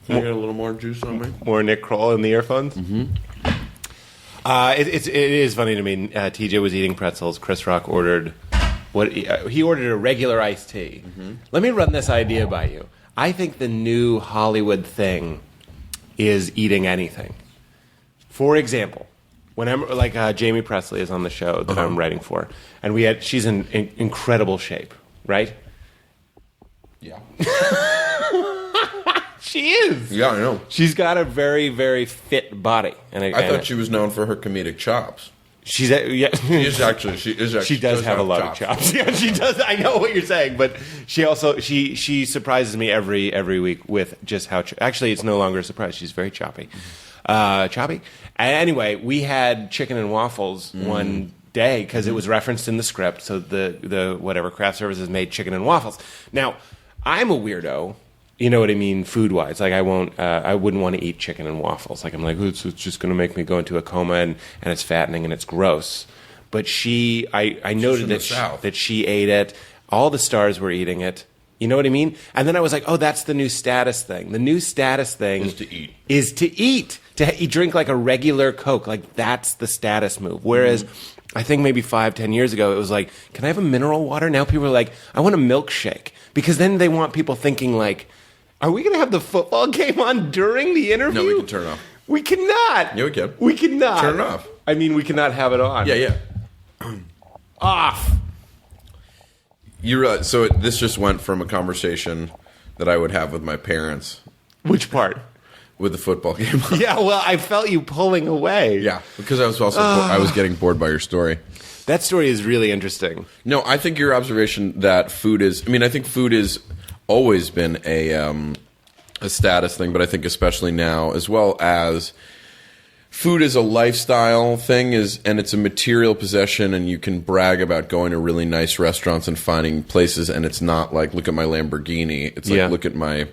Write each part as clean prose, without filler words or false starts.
Can I get a little more juice on me? More Nick Kroll in the earphones? Mm-hmm. It is funny to me. TJ was eating pretzels. Chris Rock ordered he ordered a regular iced tea. Mm-hmm. Let me run this idea by you. I think the new Hollywood thing is eating anything. For example, whenever Jamie Presley is on the show that I'm writing for, and she's in incredible shape, right? Yeah. She is. Yeah, I know. She's got a very, very fit body. I thought she was known for her comedic chops. She is actually. She does have a lot of chops. Yeah, she does. I know what you're saying, but she also she surprises me every week with just how. Actually, it's no longer a surprise. She's very choppy. Choppy. Anyway, we had chicken and waffles one day because it was referenced in the script. So the whatever craft services made chicken and waffles. Now, I'm a weirdo. You know what I mean, food-wise. Like, I wouldn't want to eat chicken and waffles. Like, I'm like, it's just going to make me go into a coma, and it's fattening, and it's gross. But I noted that she ate it. All the stars were eating it. You know what I mean? And then I was like, oh, that's the new status thing. The new status thing is to eat. To drink like a regular Coke. Like, that's the status move. Whereas I think maybe 5-10 years ago, it was like, can I have a mineral water? Now people are like, I want a milkshake. Because then they want people thinking like, are we going to have the football game on during the interview? No, we can turn it off. We cannot. Yeah, we can. We cannot. Turn it off. I mean, we cannot have it on. Yeah. Off. So this just went from a conversation that I would have with my parents. Which part? With the football game. Yeah, well, I felt you pulling away. Yeah, because I was also I was getting bored by your story. That story is really interesting. No, I think your observation that food is... I mean, I think food is... always been a status thing, but I think especially now, as well as food is a lifestyle thing, and it's a material possession, and you can brag about going to really nice restaurants and finding places, and it's not like, look at my Lamborghini. It's like, look at my,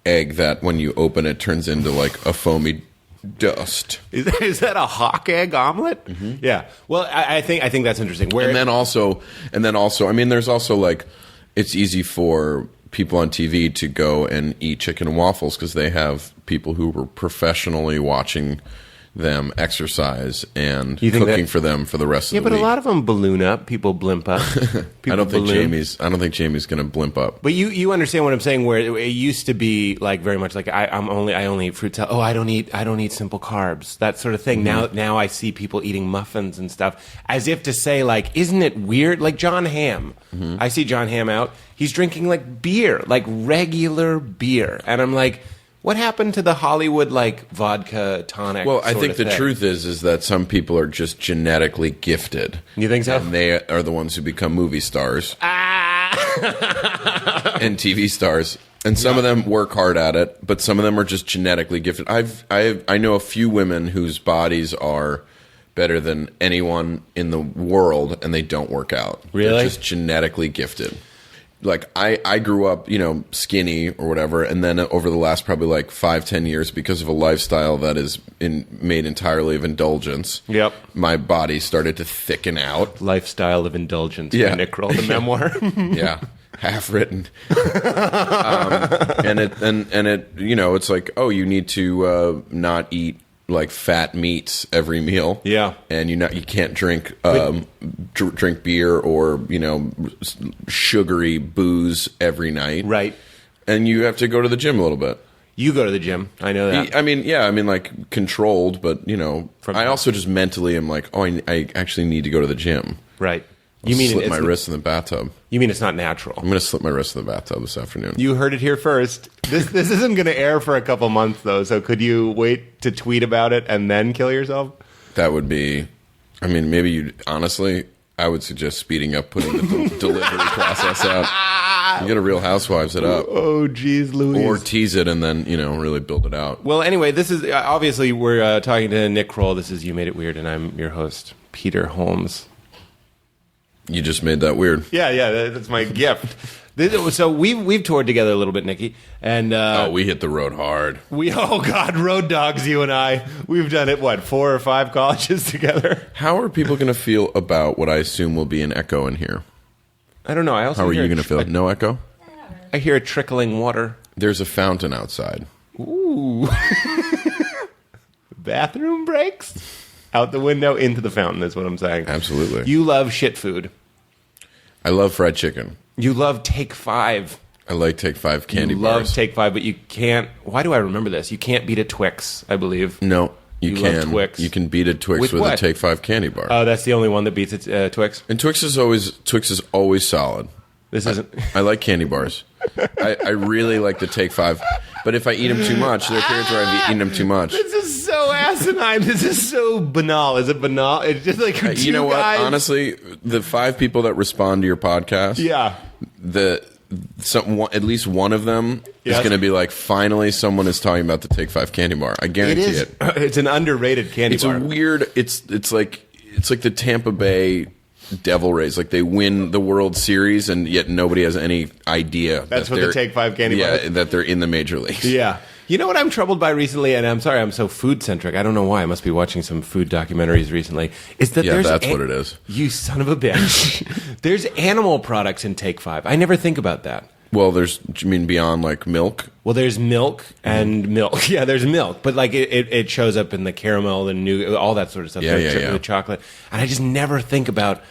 egg that when you open it turns into like a foamy dust. Is that a hawk egg omelet? Mm-hmm. Yeah. Well, I think that's interesting. And then also, I mean, there's also like, it's easy for people on TV to go and eat chicken and waffles because they have people who were professionally watching them exercise and cooking for them for the rest of the week. Yeah, but a lot of them balloon up. People blimp up. I don't think Jamie's going to blimp up. But you understand what I'm saying? Where it used to be like very much like I only eat fruit. Oh, I don't eat simple carbs. That sort of thing. Mm-hmm. Now I see people eating muffins and stuff as if to say like, isn't it weird? Like John Hamm. Mm-hmm. I see John Hamm out. He's drinking like beer, like regular beer, and I'm like, what happened to the Hollywood, like, vodka tonic? Well, I think the truth is that some people are just genetically gifted. You think so? And they are the ones who become movie stars. And TV stars. And some of them work hard at it, but some of them are just genetically gifted. I know a few women whose bodies are better than anyone in the world, and they don't work out. Really? They're just genetically gifted. Like, I grew up, skinny or whatever, and then over the last probably like 5-10 years, because of a lifestyle that is made entirely of indulgence, my body started to thicken out. Lifestyle of Indulgence by Nick Kroll, the memoir. Yeah, half written. And it it's like, oh, you need to not eat like fat meats every meal. Yeah. And you can't drink drink beer or, sugary booze every night. Right. And you have to go to the gym a little bit. You go to the gym. I know that. I mean, like controlled, but I also just mentally am like, oh, I actually need to go to the gym. Right. You mean slip my wrist in the bathtub? You mean it's not natural? I'm going to slip my wrist in the bathtub this afternoon. You heard it here first. This isn't going to air for a couple months though. So could you wait to tweet about it and then kill yourself? That would be. I mean, maybe you. Honestly, I would suggest speeding up putting the delivery process out. You get a Real Housewives it up. Oh, geez, Louise. Or tease it and then really build it out. Well, anyway, this is obviously we're talking to Nick Kroll. This is You Made It Weird, and I'm your host, Peter Holmes. You just made that weird. Yeah, that's my gift. So we've toured together a little bit, Nikki, and we hit the road hard. Road dogs, you and I. We've done it 4 or 5 colleges together. How are people going to feel about what I assume will be an echo in here? I don't know. How are you going to feel? No echo? I hear a trickling water. There's a fountain outside. Ooh. Bathroom breaks? Out the window, into the fountain is what I'm saying. Absolutely. You love shit food. I love fried chicken. You love Take 5. I like Take 5 candy bars. You love Take 5, but you can't... Why do I remember this? You can't beat a Twix, I believe. No, you can. Love Twix. You can beat a Twix with a Take 5 candy bar. Oh, that's the only one that beats a Twix? And Twix is always solid. This isn't... I like candy bars. I really like the Take 5. But if I eat them too much, there are periods where I've eaten them too much. This is so asinine. This is so banal. Is it banal? It's just like you know what? guys. Honestly, the 5 people that respond to your podcast, at least one of them is going to be like, finally, someone is talking about the Take 5 candy bar. I guarantee it. It's an underrated candy bar. It's a weird. It's like the Tampa Bay Devil Rays. Like they win the World Series, and yet nobody has any idea. That's what the Take 5 candy bar is? Yeah, that they're in the major leagues. Yeah. You know what I'm troubled by recently, and I'm sorry I'm so food-centric. I don't know why. I must be watching some food documentaries recently. Is that that's what it is. You son of a bitch. There's animal products in Take 5. I never think about that. Well, you mean beyond like milk? Well, there's milk and milk. Yeah, there's milk. But like it shows up in the caramel and nougat, all that sort of stuff. The chocolate. And I just never think about,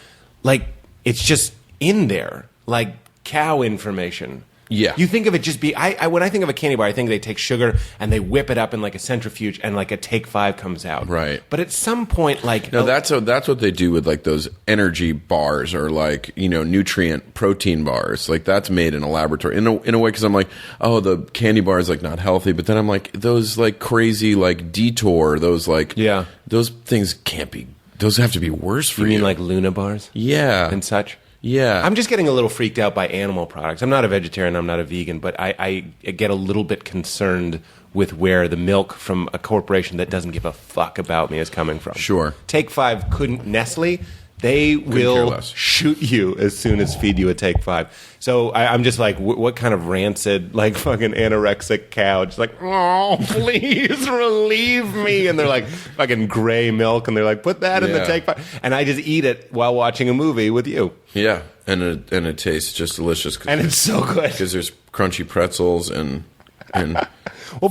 like, it's just in there. Like cow information. Yeah. You think of it just when I think of a candy bar, I think they take sugar and they whip it up in like a centrifuge and like a Take 5 comes out. Right. But at some point, like... No, that's what they do with like those energy bars or like, nutrient protein bars. Like that's made in a laboratory in a way, because I'm like, oh, the candy bar is like not healthy. But then I'm like, those like crazy like Detour, those like... Yeah. Those things can't be... Those have to be worse for you. You mean like Luna bars? Yeah. And such? Yeah. I'm just getting a little freaked out by animal products. I'm not a vegetarian, I'm not a vegan, but I get a little bit concerned with where the milk from a corporation that doesn't give a fuck about me is coming from. Sure. Take 5 couldn't... Nestle, they will shoot you as soon as feed you a Take 5. So I'm just like, what kind of rancid, like fucking anorexic cow? Just like, oh, please relieve me. And they're like, fucking gray milk. And they're like, put that in the Take 5. And I just eat it while watching a movie with you. Yeah. And it tastes just delicious. And it's so good. Because there's crunchy pretzels and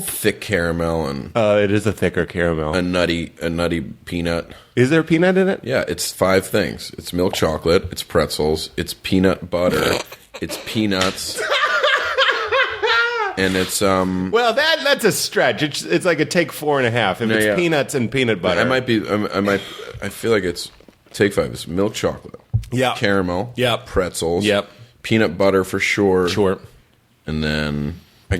thick caramel and it is a thicker caramel. A nutty peanut. Is there peanut in it? Yeah, it's 5 things. It's milk chocolate, it's pretzels, it's peanut butter, it's peanuts, and it's Well, that's a stretch. It's like a Take 4.5. If it's peanuts and peanut butter, I feel like it's Take 5. It's milk chocolate. Yeah. Caramel. Yeah. Pretzels. Yep. Peanut butter for sure. Sure. And then I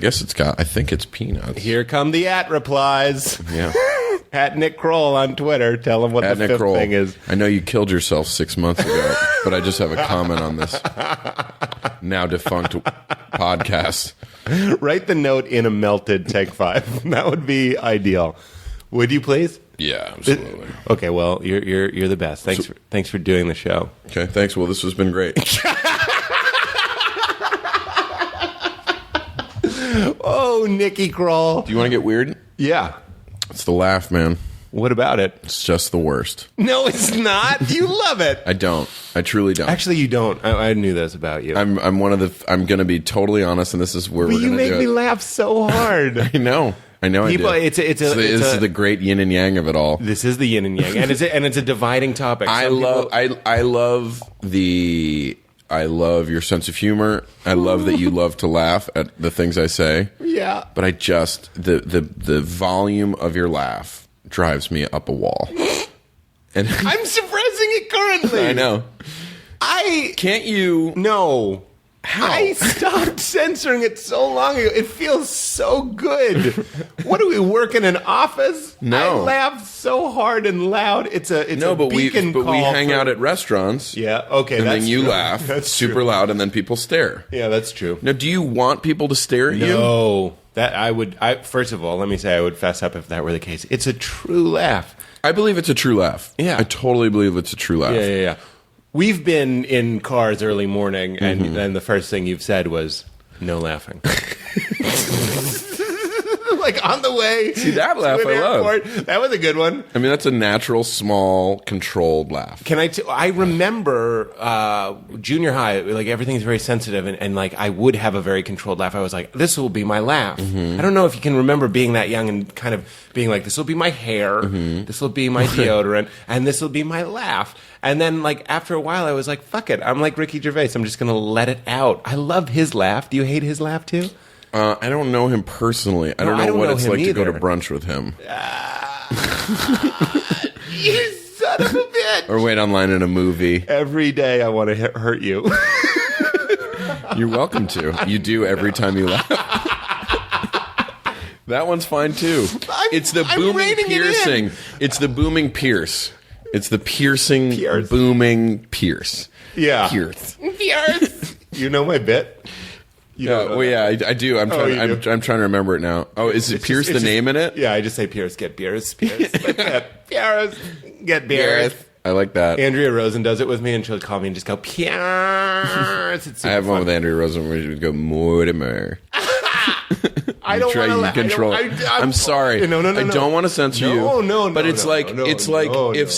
think it's peanuts. Here come the replies. Yeah. At Nick Kroll on Twitter. Tell him what the fifth thing is. I know you killed yourself 6 months ago, but I just have a comment on this now defunct podcast. Write the note in a melted Take 5. That would be ideal. Would you please? Yeah, absolutely. Okay, well, you're the best. Thanks for doing the show. Okay, thanks. Well, this has been great. Oh, Nicky Kroll. Do you want to get weird? Yeah. It's the laugh, man. What about it? It's just the worst. No, it's not. You love it. I don't. I truly don't. Actually, you don't. I knew this about you. I'm going to be totally honest, and this is where we're going to do it. You make me laugh so hard. I know. People, I do. This is the great yin and yang of it all. This is the yin and yang, and it's a dividing topic. I love your sense of humor. I love that you love to laugh at the things I say. Yeah. But I just the volume of your laugh drives me up a wall. And I'm suppressing it currently. I know. Can't you? No. How? I stopped censoring it so long ago. It feels so good. What do we work in an office? No. I laugh so hard and loud. It's a beacon call. But we hang out at restaurants. Yeah. Okay. And then you true. laugh that's super true. loud, and then people stare. Yeah, that's true. Now, do you want people to stare at you? No. That I would. First of all, let me say I would fess up if that were the case. It's a true laugh. I believe it's a true laugh. Yeah. I totally believe it's a true laugh. Yeah. We've been in cars early morning, and the first thing you've said was, no laughing. like on the way. See, that laugh I love. That was a good one. I mean, that's a natural, small, controlled laugh. I remember junior high, like everything's very sensitive, and like I would have a very controlled laugh. I was like, this will be my laugh. I don't know if you can remember being that young and kind of being like, this will be my hair, this will be my deodorant, and this will be my laugh. And then, like, after a while, I was like, fuck it. I'm like Ricky Gervais. I'm just going to let it out. I love his laugh. Do you hate his laugh, too? I don't know him personally. I don't know what it's like to go to brunch with him. You son of a bitch. Or wait online in a movie. Every day I want to hurt you. You're welcome to. You do every time you laugh. That one's fine, too. It's the booming piercing. It's the booming pierce. It's the piercing, booming pierce. Yeah. Pierce. You know my bit? I do. I'm trying to remember it now. Oh, is it Pierce the name in it? Yeah, I just say Pierce, get Pierce. Pierce, get Pierce. I like that. Andrea Rosen does it with me, and she'll call me and just go, Pierce. I have one with Andrea Rosen where she would go, Mortimer. I don't want to control. I'm sorry. No. I don't want to censor you. No. But it's like if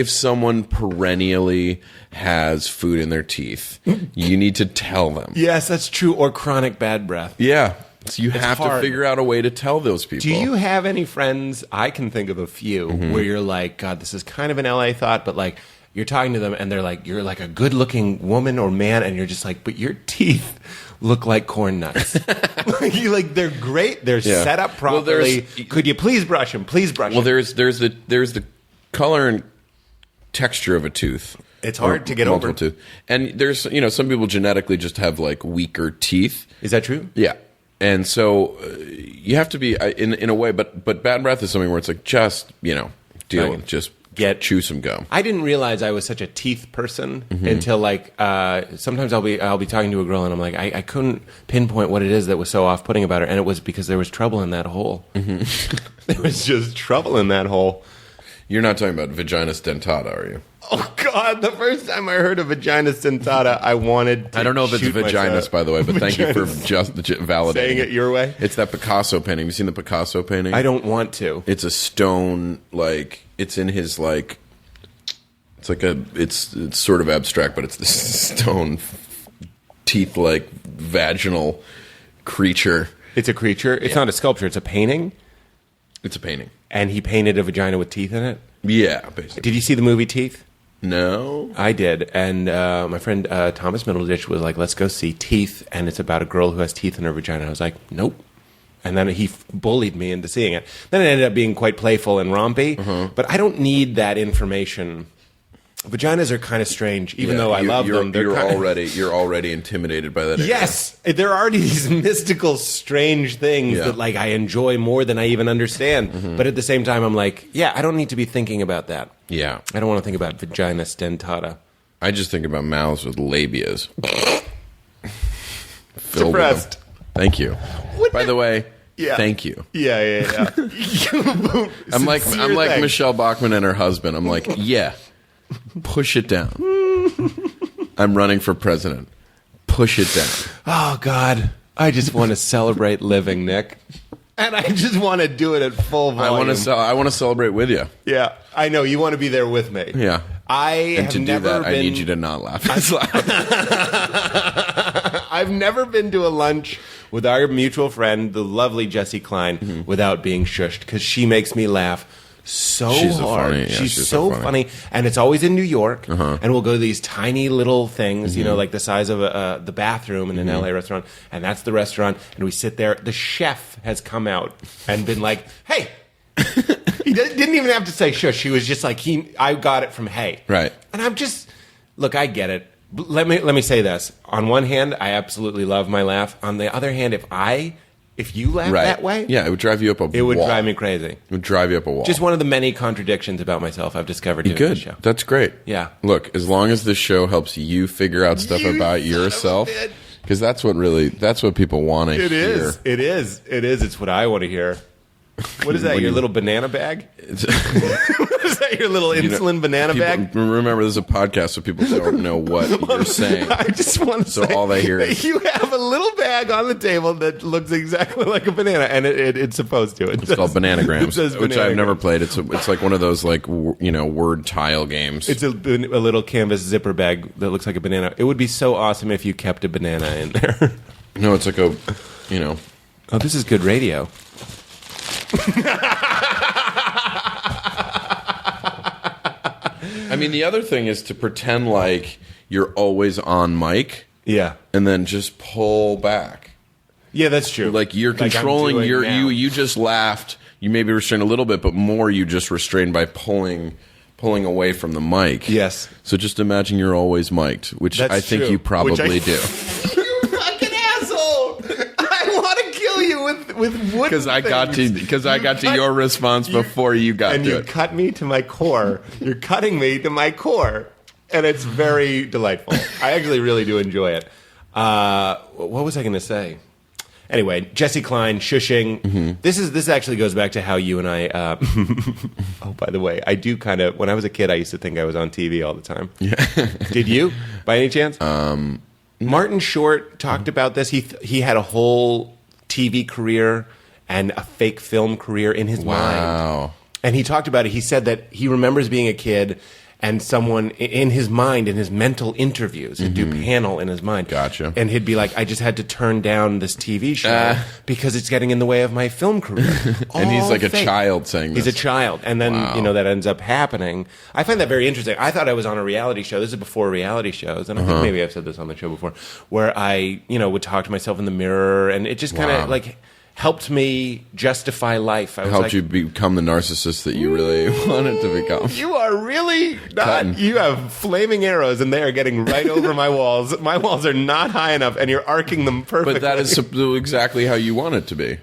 someone perennially has food in their teeth, you need to tell them. Yes, that's true. Or chronic bad breath. Yeah. So you have to figure out a way to tell those people. Do you have any friends? I can think of a few where you're like, God, this is kind of an LA thought, but like you're talking to them and they're like, you're like a good-looking woman or man, and you're just like, but your teeth look like corn nuts. They're great. They're set up properly. Could you please brush them? Please brush them. Well, there's the color and texture of a tooth. It's hard to get over. Tooth. And there's some people genetically just have like weaker teeth. Is that true? Yeah. And so you have to be in a way, but bad breath is something where it's like just deal with just. Chew some gum. I didn't realize I was such a teeth person until like sometimes I'll be talking to a girl and I'm like I couldn't pinpoint what it is that was so off-putting about her, and it was because there was trouble in that hole. There was just trouble in that hole. You're not talking about vaginas dentata, are you? Oh God! The first time I heard of vaginas dentata, I wanted to I don't know if it's vaginas, by the way, but thank you for just validating saying it your way. It's that Picasso painting. Have you seen the Picasso painting? I don't want to. It's a stone, like it's in his like. It's like it's sort of abstract, but it's this stone teeth like vaginal creature. It's a creature. It's not a sculpture. It's a painting. It's a painting. And he painted a vagina with teeth in it? Yeah, basically. Did you see the movie Teeth? No. I did. And my friend Thomas Middleditch was like, let's go see Teeth. And it's about a girl who has teeth in her vagina. I was like, nope. And then he bullied me into seeing it. Then it ended up being quite playful and rompy. But I don't need that information. Vaginas are kind of strange, even though I love them. You're already intimidated by that. Yes, there are already these mystical, strange things that like I enjoy more than I even understand. But at the same time, I'm like, I don't need to be thinking about that. Yeah, I don't want to think about vaginas dentata. I just think about mouths with labias. Depressed. Thank you. By the way. Yeah. Thank you. Yeah. I'm like Michelle Bachmann and her husband. I'm like, push it down. I'm running for president. Push it down. Oh, God. I just want to celebrate living, Nick. And I just want to do it at full volume. I want to celebrate with you. Yeah. I know. You want to be there with me. Yeah. I need you to not laugh. I've never been to a lunch with our mutual friend, the lovely Jessie Klein, without being shushed, because she makes me laugh so hard. She's so funny. And it's always in New York. And we'll go to these tiny little things, like the size of the bathroom in an LA restaurant. And that's the restaurant. And we sit there. The chef has come out and been like, hey. He didn't even have to say shush. He was just like, I got it from hey. Right. And I'm just, look, I get it. Let me say this. On one hand, I absolutely love my laugh. On the other hand, if you laugh that way, it would drive you up a wall. It would drive me crazy. It would drive you up a wall. Just one of the many contradictions about myself I've discovered doing this show. That's great. Yeah. Look, as long as this show helps you figure out stuff about yourself, because that's what people want to hear. It is. It's what I want to hear. What is that? Your little banana bag? Is that your little insulin banana bag? Remember, this is a podcast, so people don't know what you're saying. I just want to say all they hear is you have a little bag on the table that looks exactly like a banana, and it's supposed to. It's called Bananagrams, which I've never played. It's like one of those word tile games. It's a little canvas zipper bag that looks like a banana. It would be so awesome if you kept a banana in there. No, it's like a. Oh, this is good radio. I mean, the other thing is to pretend like you're always on mic. Yeah. And then just pull back. Yeah, that's true. Like you're controlling you just laughed. You maybe restrained a little bit, but more you just restrained by pulling away from the mic. Yes. So just imagine you're always mic'd, which I think you probably do. With wood because I got to your response before you got to it. And you cut me to my core. You're cutting me to my core. And it's very delightful. I actually really do enjoy it. What was I going to say? Anyway, Jesse Klein, shushing. Mm-hmm. This actually goes back to how you and I... oh, by the way, I do kind of... When I was a kid, I used to think I was on TV all the time. Yeah. Did you, by any chance? Martin Short talked about this. He had a whole TV career and a fake film career in his mind. And he talked about it. He said that he remembers being a kid and someone in his mind, in his mental interviews, he'd do panel in his mind. Gotcha. And he'd be like, I just had to turn down this TV show because it's getting in the way of my film career. And he's like fake. A child saying this. He's a child. And then, that ends up happening. I find that very interesting. I thought I was on a reality show. This is before reality shows. And I think maybe I've said this on the show before, where I, would talk to myself in the mirror. And it just kind of helped me justify life. It helped you become the narcissist that you really wanted to become. You are really not. You have flaming arrows, and they are getting right over my walls. My walls are not high enough, and you're arcing them perfectly. But that is exactly how you want it to be.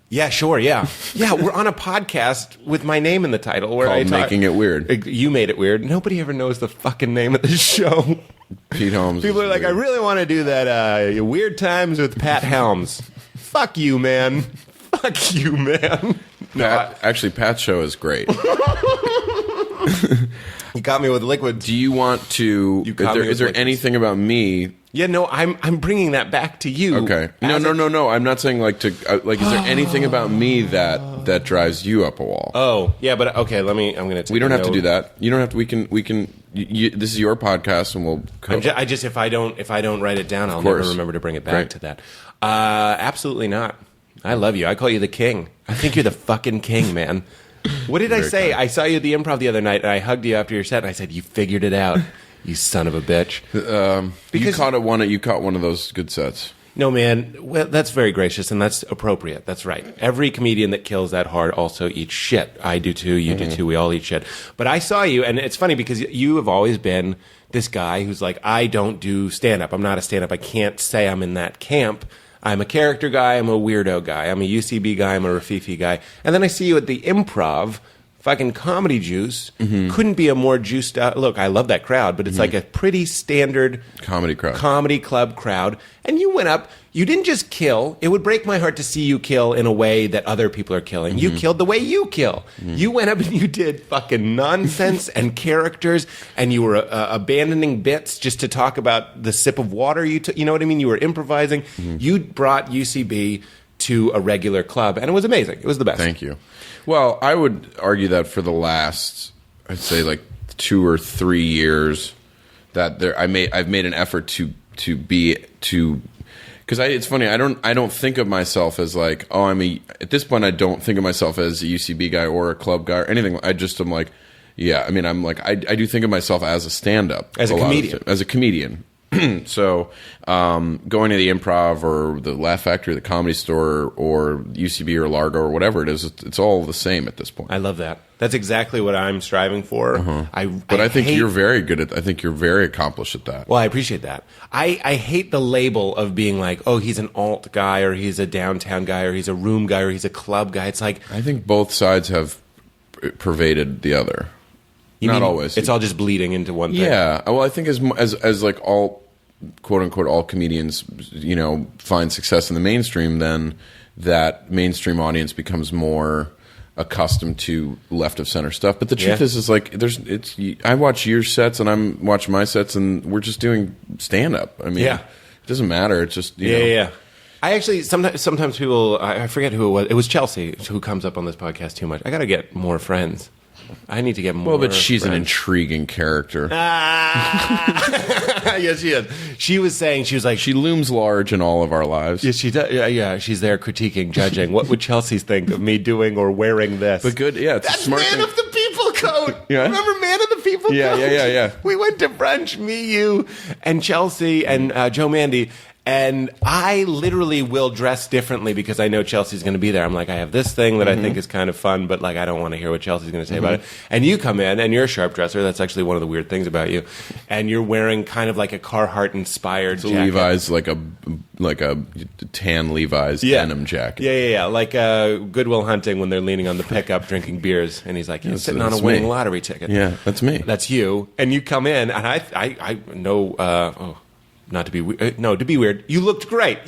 Yeah, sure, yeah. Yeah, we're on a podcast with my name in the title. Where called Making It Weird. You made it weird. Nobody ever knows the fucking name of the show. Pete Holmes. People are like, weird. I really want to do that Weird Times with Pat Helms. Fuck you, man. Fuck you, man. Actually, Pat's show is great. You got me with liquids. Do you want to... Is there anything about me... Yeah, no, I'm bringing that back to you. Okay. No. I'm not saying is there anything about me that drives you up a wall? Oh, yeah, but okay, I'm going to take We don't have to do that. You don't have to... We can this is your podcast, and we'll... If I don't write it down, I'll never remember to bring it back to that. Absolutely not. I love you. I call you the king. I think you're the fucking king, man. What did I say? Kind. I saw you at the Improv the other night, and I hugged you after your set, and I said, you figured it out, you son of a bitch. Because you caught one of those good sets. No, man. Well, that's very gracious, and that's appropriate. That's right. Every comedian that kills that hard also eats shit. I do too. You do too. We all eat shit. But I saw you, and it's funny because you have always been this guy who's like, I don't do stand-up. I'm not a stand-up. I can't say I'm in that camp. I'm a character guy. I'm a weirdo guy. I'm a UCB guy. I'm a Rafifi guy. And then I see you at the Improv, fucking comedy juice. Couldn't be a more juiced out. Look, I love that crowd, but it's like a pretty standard comedy club crowd. And you went up. You didn't just kill. It would break my heart to see you kill in a way that other people are killing. You killed the way you kill. You went up and you did fucking nonsense and characters, and you were abandoning bits just to talk about the sip of water you took. You know what I mean? You were improvising. You brought UCB to a regular club, and it was amazing. It was the best. Thank you. Well, I would argue that for the last, I'd say 2 or 3 years, that I've made an effort to because it's funny, I don't think of myself as at this point I don't think of myself as a UCB guy or a club guy or anything. I just am I do think of myself as a stand-up. As a comedian. So going to the Improv or the Laugh Factory, the Comedy Store, or UCB or Largo or whatever it is, it's all the same at this point. I love that. That's exactly what I'm striving for. I think you're very good at. I think you're very accomplished at that. Well, I appreciate that. I hate the label of being like, oh, he's an alt guy, or he's a downtown guy, or he's a room guy, or he's a club guy. It's like I think both sides have pervaded the other. Not always. It's all just bleeding into one thing. Yeah. Well, I think as quote unquote all comedians, find success in the mainstream, then that mainstream audience becomes more accustomed to left of center stuff. But the truth is like I watch your sets and I'm watching my sets and we're just doing stand up. I mean, it doesn't matter. It's just you know. I actually sometimes people, I forget who it was. It was Chelsea who comes up on this podcast too much. I got to get more friends. I need to get more. Well, but she's friends. An intriguing character. Yes, she is. She was saying, she was like, she looms large in all of our lives. Yes, she does. Yeah. She's there critiquing, judging. What would Chelsea think of me doing or wearing this? But good, yeah. It's That's a smart Man thing. of the People coat. Yeah. Remember Man of the People coat? Yeah. We went to brunch, me, you, and Chelsea and Joe Mandy. And I literally will dress differently because I know Chelsea's going to be there. I'm like, I have this thing that I think is kind of fun, but like I don't want to hear what Chelsea's going to say about it. And you come in, and you're a sharp dresser. That's actually one of the weird things about you. And you're wearing kind of like a Carhartt-inspired jacket. Levi's, like a tan Levi's denim jacket. Yeah. Like Goodwill Hunting when they're leaning on the pickup drinking beers, and he's like, you're sitting on a winning lottery ticket. Yeah, that's me. That's you. And you come in, and I know. Not to be weird. No, to be weird. You looked great.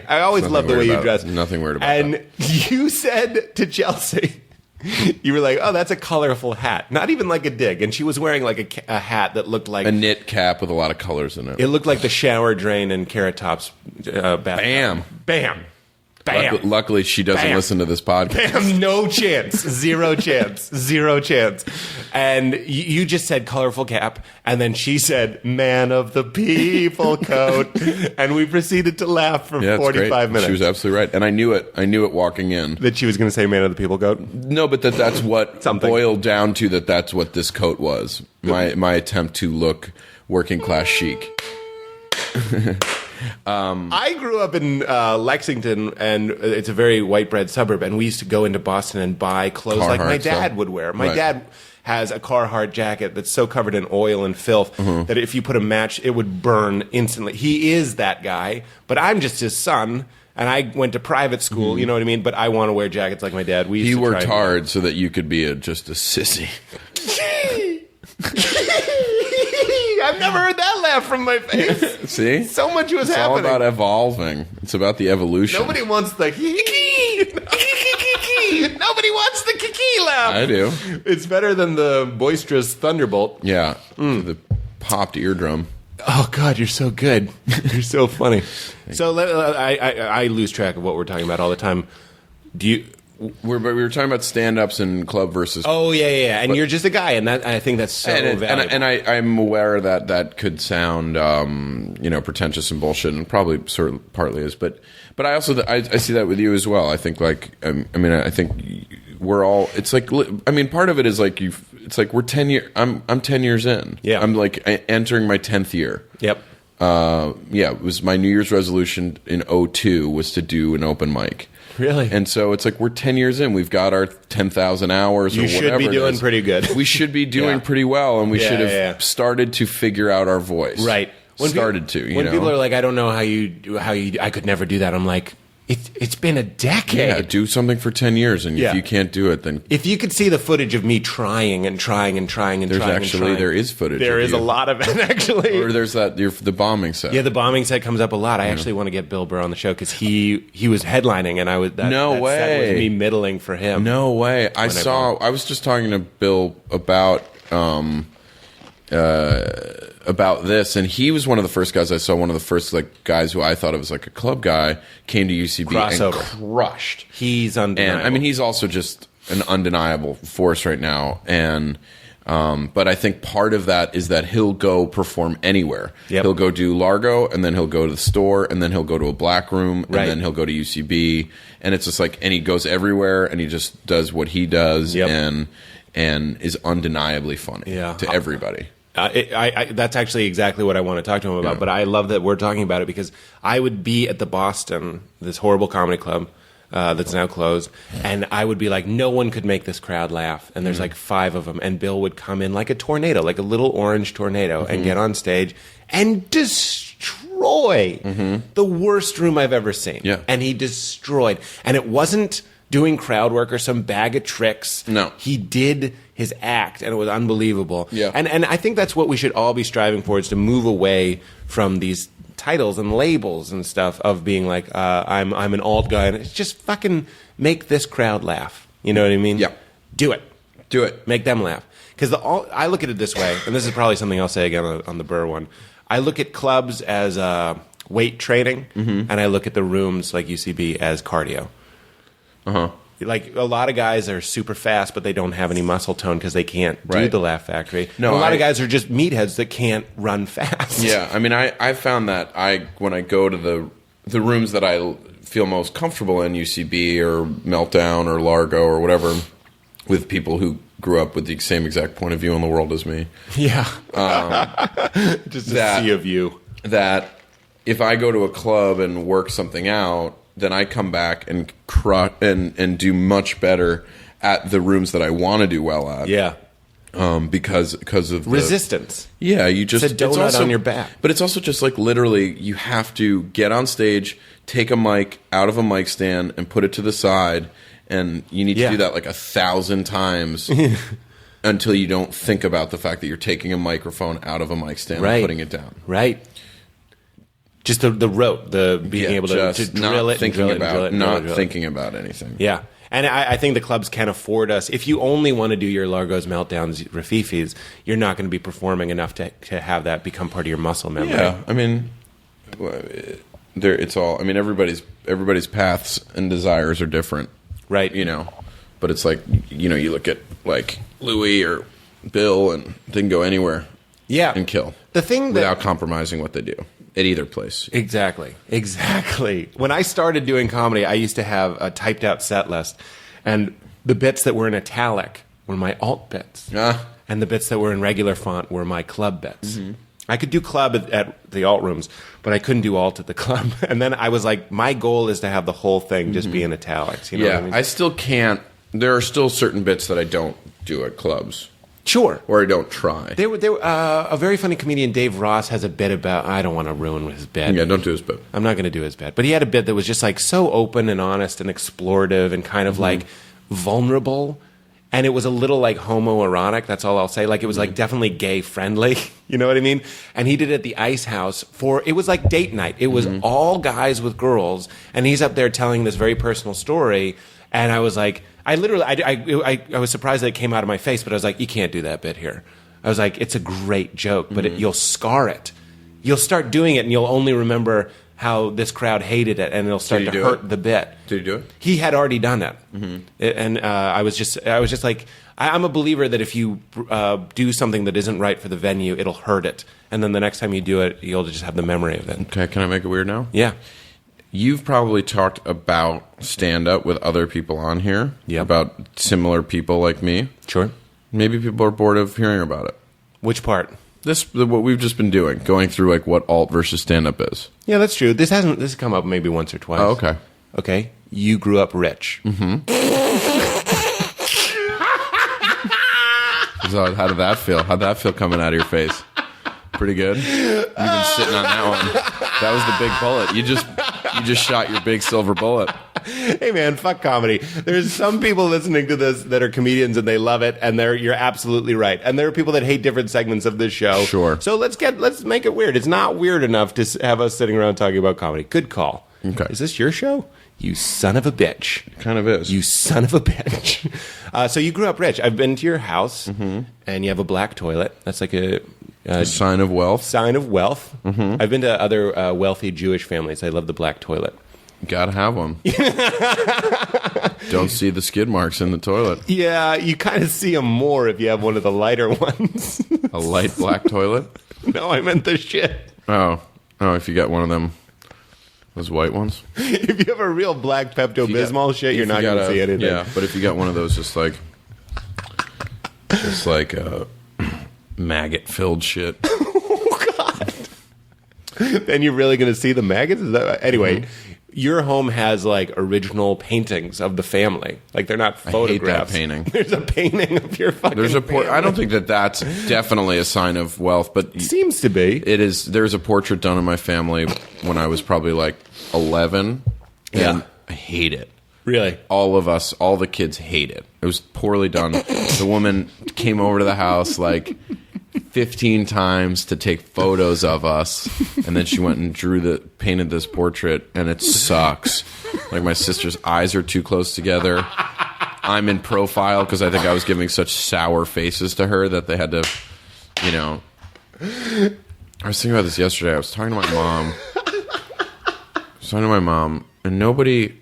I always love the way you dress. Nothing weird about that. And you said to Chelsea, you were like, oh, that's a colorful hat. Not even like a dig. And she was wearing like a hat that looked like... a knit cap with a lot of colors in it. It looked like the shower drain in Carrot Top's Bam. Luckily, she doesn't listen to this podcast. Bam, no chance. Zero chance. And you just said colorful cap, and then she said Man of the People coat, and we proceeded to laugh for 45 minutes. She was absolutely right, and I knew it walking in. That she was going to say Man of the People coat? No, but that's what boiled down to that's what this coat was. My attempt to look working class chic. I grew up in Lexington, and it's a very white bread suburb, and we used to go into Boston and buy clothes like my dad would wear. My dad has a Carhartt jacket that's so covered in oil and filth that if you put a match, it would burn instantly. He is that guy, but I'm just his son, and I went to private school, you know what I mean? But I want to wear jackets like my dad. He worked hard so that you could be just a sissy. I've never heard that laugh from my face. See? So much was happening. It's all about evolving. It's about the evolution. Nobody wants the Nobody wants the kiki laugh. I do. It's better than the boisterous thunderbolt. Yeah. The popped eardrum. Oh, God, you're so good. You're so funny. So I lose track of what we're talking about all the time. We were talking about stand-ups and club versus... Oh, yeah. And you're just a guy, and I think that's so valuable. And I'm aware that could sound, pretentious and bullshit, and probably sort of partly is. But I also I see that with you as well. I think I think we're all... It's like... part of it is like it's like we're 10 years... I'm 10 years in. Yeah. I'm like entering my 10th year. Yep. It was my New Year's resolution in 2002 was to do an open mic. Really? And so it's like we're 10 years in. We've got our 10,000 hours or whatever. You should be doing pretty good. We should be doing pretty well, and we should have started to figure out our voice. Right. When people are like, I don't know how you I could never do that. I'm like, it's been a decade. Yeah, do something for 10 years, and if you can't do it, then... If you could see the footage of me trying and trying and trying and trying and trying. There is footage. There is a lot of it, actually. Or there's the bombing set. Yeah, the bombing set comes up a lot. I actually want to get Bill Burr on the show because he was headlining, and that set was me middling for him. No way. I was just talking to Bill about this, and he was one of the first guys I saw. One of the first guys who I thought of as like a club guy came to UCB and crushed. He's undeniable. And he's also just an undeniable force right now. And but I think part of that is that he'll go perform anywhere. Yep. He'll go do Largo, and then he'll go to the store, and then he'll go to a black room, and then he'll go to UCB, and it's just and he goes everywhere, and he just does what he does, and is undeniably funny to everybody. That's actually exactly what I want to talk to him about, but I love that we're talking about it because I would be at the Boston, this horrible comedy club that's now closed, and I would be like, no one could make this crowd laugh, and there's like 5 of them, and Bill would come in like a tornado, like a little orange tornado, and get on stage and destroy the worst room I've ever seen. Yeah. And he destroyed. And it wasn't doing crowd work or some bag of tricks. No. He did his act, and it was unbelievable. Yeah. And I think that's what we should all be striving for, is to move away from these titles and labels and stuff of being like, I'm an alt guy. And it's just fucking make this crowd laugh. You know what I mean? Yeah. Do it. Do it. Make them laugh. Because I look at it this way, and this is probably something I'll say again on the Burr one. I look at clubs as weight training, and I look at the rooms like UCB as cardio. Uh-huh. Like, a lot of guys are super fast, but they don't have any muscle tone because they can't do the Laugh Factory. No, a lot of guys are just meatheads that can't run fast. Yeah, I mean, I found that when I go to the rooms that I feel most comfortable in, UCB or Meltdown or Largo or whatever, with people who grew up with the same exact point of view on the world as me. Yeah. Just a sea of you. That if I go to a club and work something out, then I come back and and do much better at the rooms that I want to do well at. Yeah. Because of resistance. Yeah, you just it's a donut on your back. But it's also just like literally you have to get on stage, take a mic out of a mic stand and put it to the side, and you need to do that like 1,000 times until you don't think about the fact that you're taking a microphone out of a mic stand and putting it down. Right. Just the rote, the being able to drill it, thinking about not drill it. Thinking about anything. Yeah. And I think the clubs can afford us. If you only want to do your Largos, Meltdowns, Rafifis, you're not going to be performing enough to have that become part of your muscle memory. Yeah, I mean, it's all. I mean, everybody's paths and desires are different, right? You know, but it's like you look at like Louis or Bill and they can go anywhere, and kill the thing without compromising what they do. At either place. Exactly. When I started doing comedy, I used to have a typed out set list, and the bits that were in italic were my alt bits, and the bits that were in regular font were my club bits. Mm-hmm. I could do club at the alt rooms, but I couldn't do alt at the club. And then I was like, my goal is to have the whole thing just be in italics. You know what I mean? I still can't. There are still certain bits that I don't do at clubs. Sure. Or I don't try. A very funny comedian, Dave Ross, has a bit about... I don't want to ruin his bit. Yeah, don't do his bit. I'm not going to do his bit. But he had a bit that was just like so open and honest and explorative and kind of like vulnerable. And it was a little like homoerotic, that's all I'll say. Like it was like definitely gay friendly. You know what I mean? And he did it at the Ice House it was like date night. It was all guys with girls. And he's up there telling this very personal story. And I was like... I was surprised that it came out of my face, but I was like, you can't do that bit here. I was like, it's a great joke, but you'll scar it. You'll start doing it, and you'll only remember how this crowd hated it, and it'll start to hurt the bit. Did he do it? He had already done it. And I was just like, I'm a believer that if you do something that isn't right for the venue, it'll hurt it. And then the next time you do it, you'll just have the memory of it. Okay, can I make it weird now? Yeah. You've probably talked about stand-up with other people on here. Yep. About similar people like me. Sure. Maybe people are bored of hearing about it. Which part? What we've just been doing, going through like what alt versus stand-up is. Yeah, that's true. This has come up maybe once or twice. Oh, okay. Okay. You grew up rich. Mm-hmm. So how did that feel? How'd that feel coming out of your face? Pretty good. You've been sitting on that one. That was the big bullet. You just shot your big silver bullet. Hey man, fuck comedy. There's some people listening to this that are comedians and they love it, and you're absolutely right. And there are people that hate different segments of this show. Sure. So let's make it weird. It's not weird enough to have us sitting around talking about comedy. Good call. Okay. Is this your show? You son of a bitch. It kind of is. You son of a bitch. So you grew up rich. I've been to your house, and you have a black toilet. That's like a sign of wealth. Sign of wealth. Mm-hmm. I've been to other wealthy Jewish families. I love the black toilet. Gotta have one. Don't see the skid marks in the toilet. Yeah, you kind of see them more if you have one of the lighter ones. A light black toilet? No, I meant the shit. Oh, if you got one of them, those white ones. If you have a real black Pepto-Bismol shit, you're not going to see anything. Yeah, but if you got one of those just like maggot-filled shit. Oh, God. Then you're really going to see the maggots? Anyway, your home has like original paintings of the family. Like they're not photographs. I hate that painting. There's a painting of your fucking family. I don't think that's definitely a sign of wealth, but it seems to be. It is. There's a portrait done of my family when I was probably like 11, and I hate it. Really? All the kids hate it. It was poorly done. The woman came over to the house like 15 times to take photos of us, and then she went and painted this portrait, and it sucks. Like, my sister's eyes are too close together. I'm in profile because I think I was giving such sour faces to her that they had to, you know. I was thinking about this yesterday. I was talking to my mom. And nobody.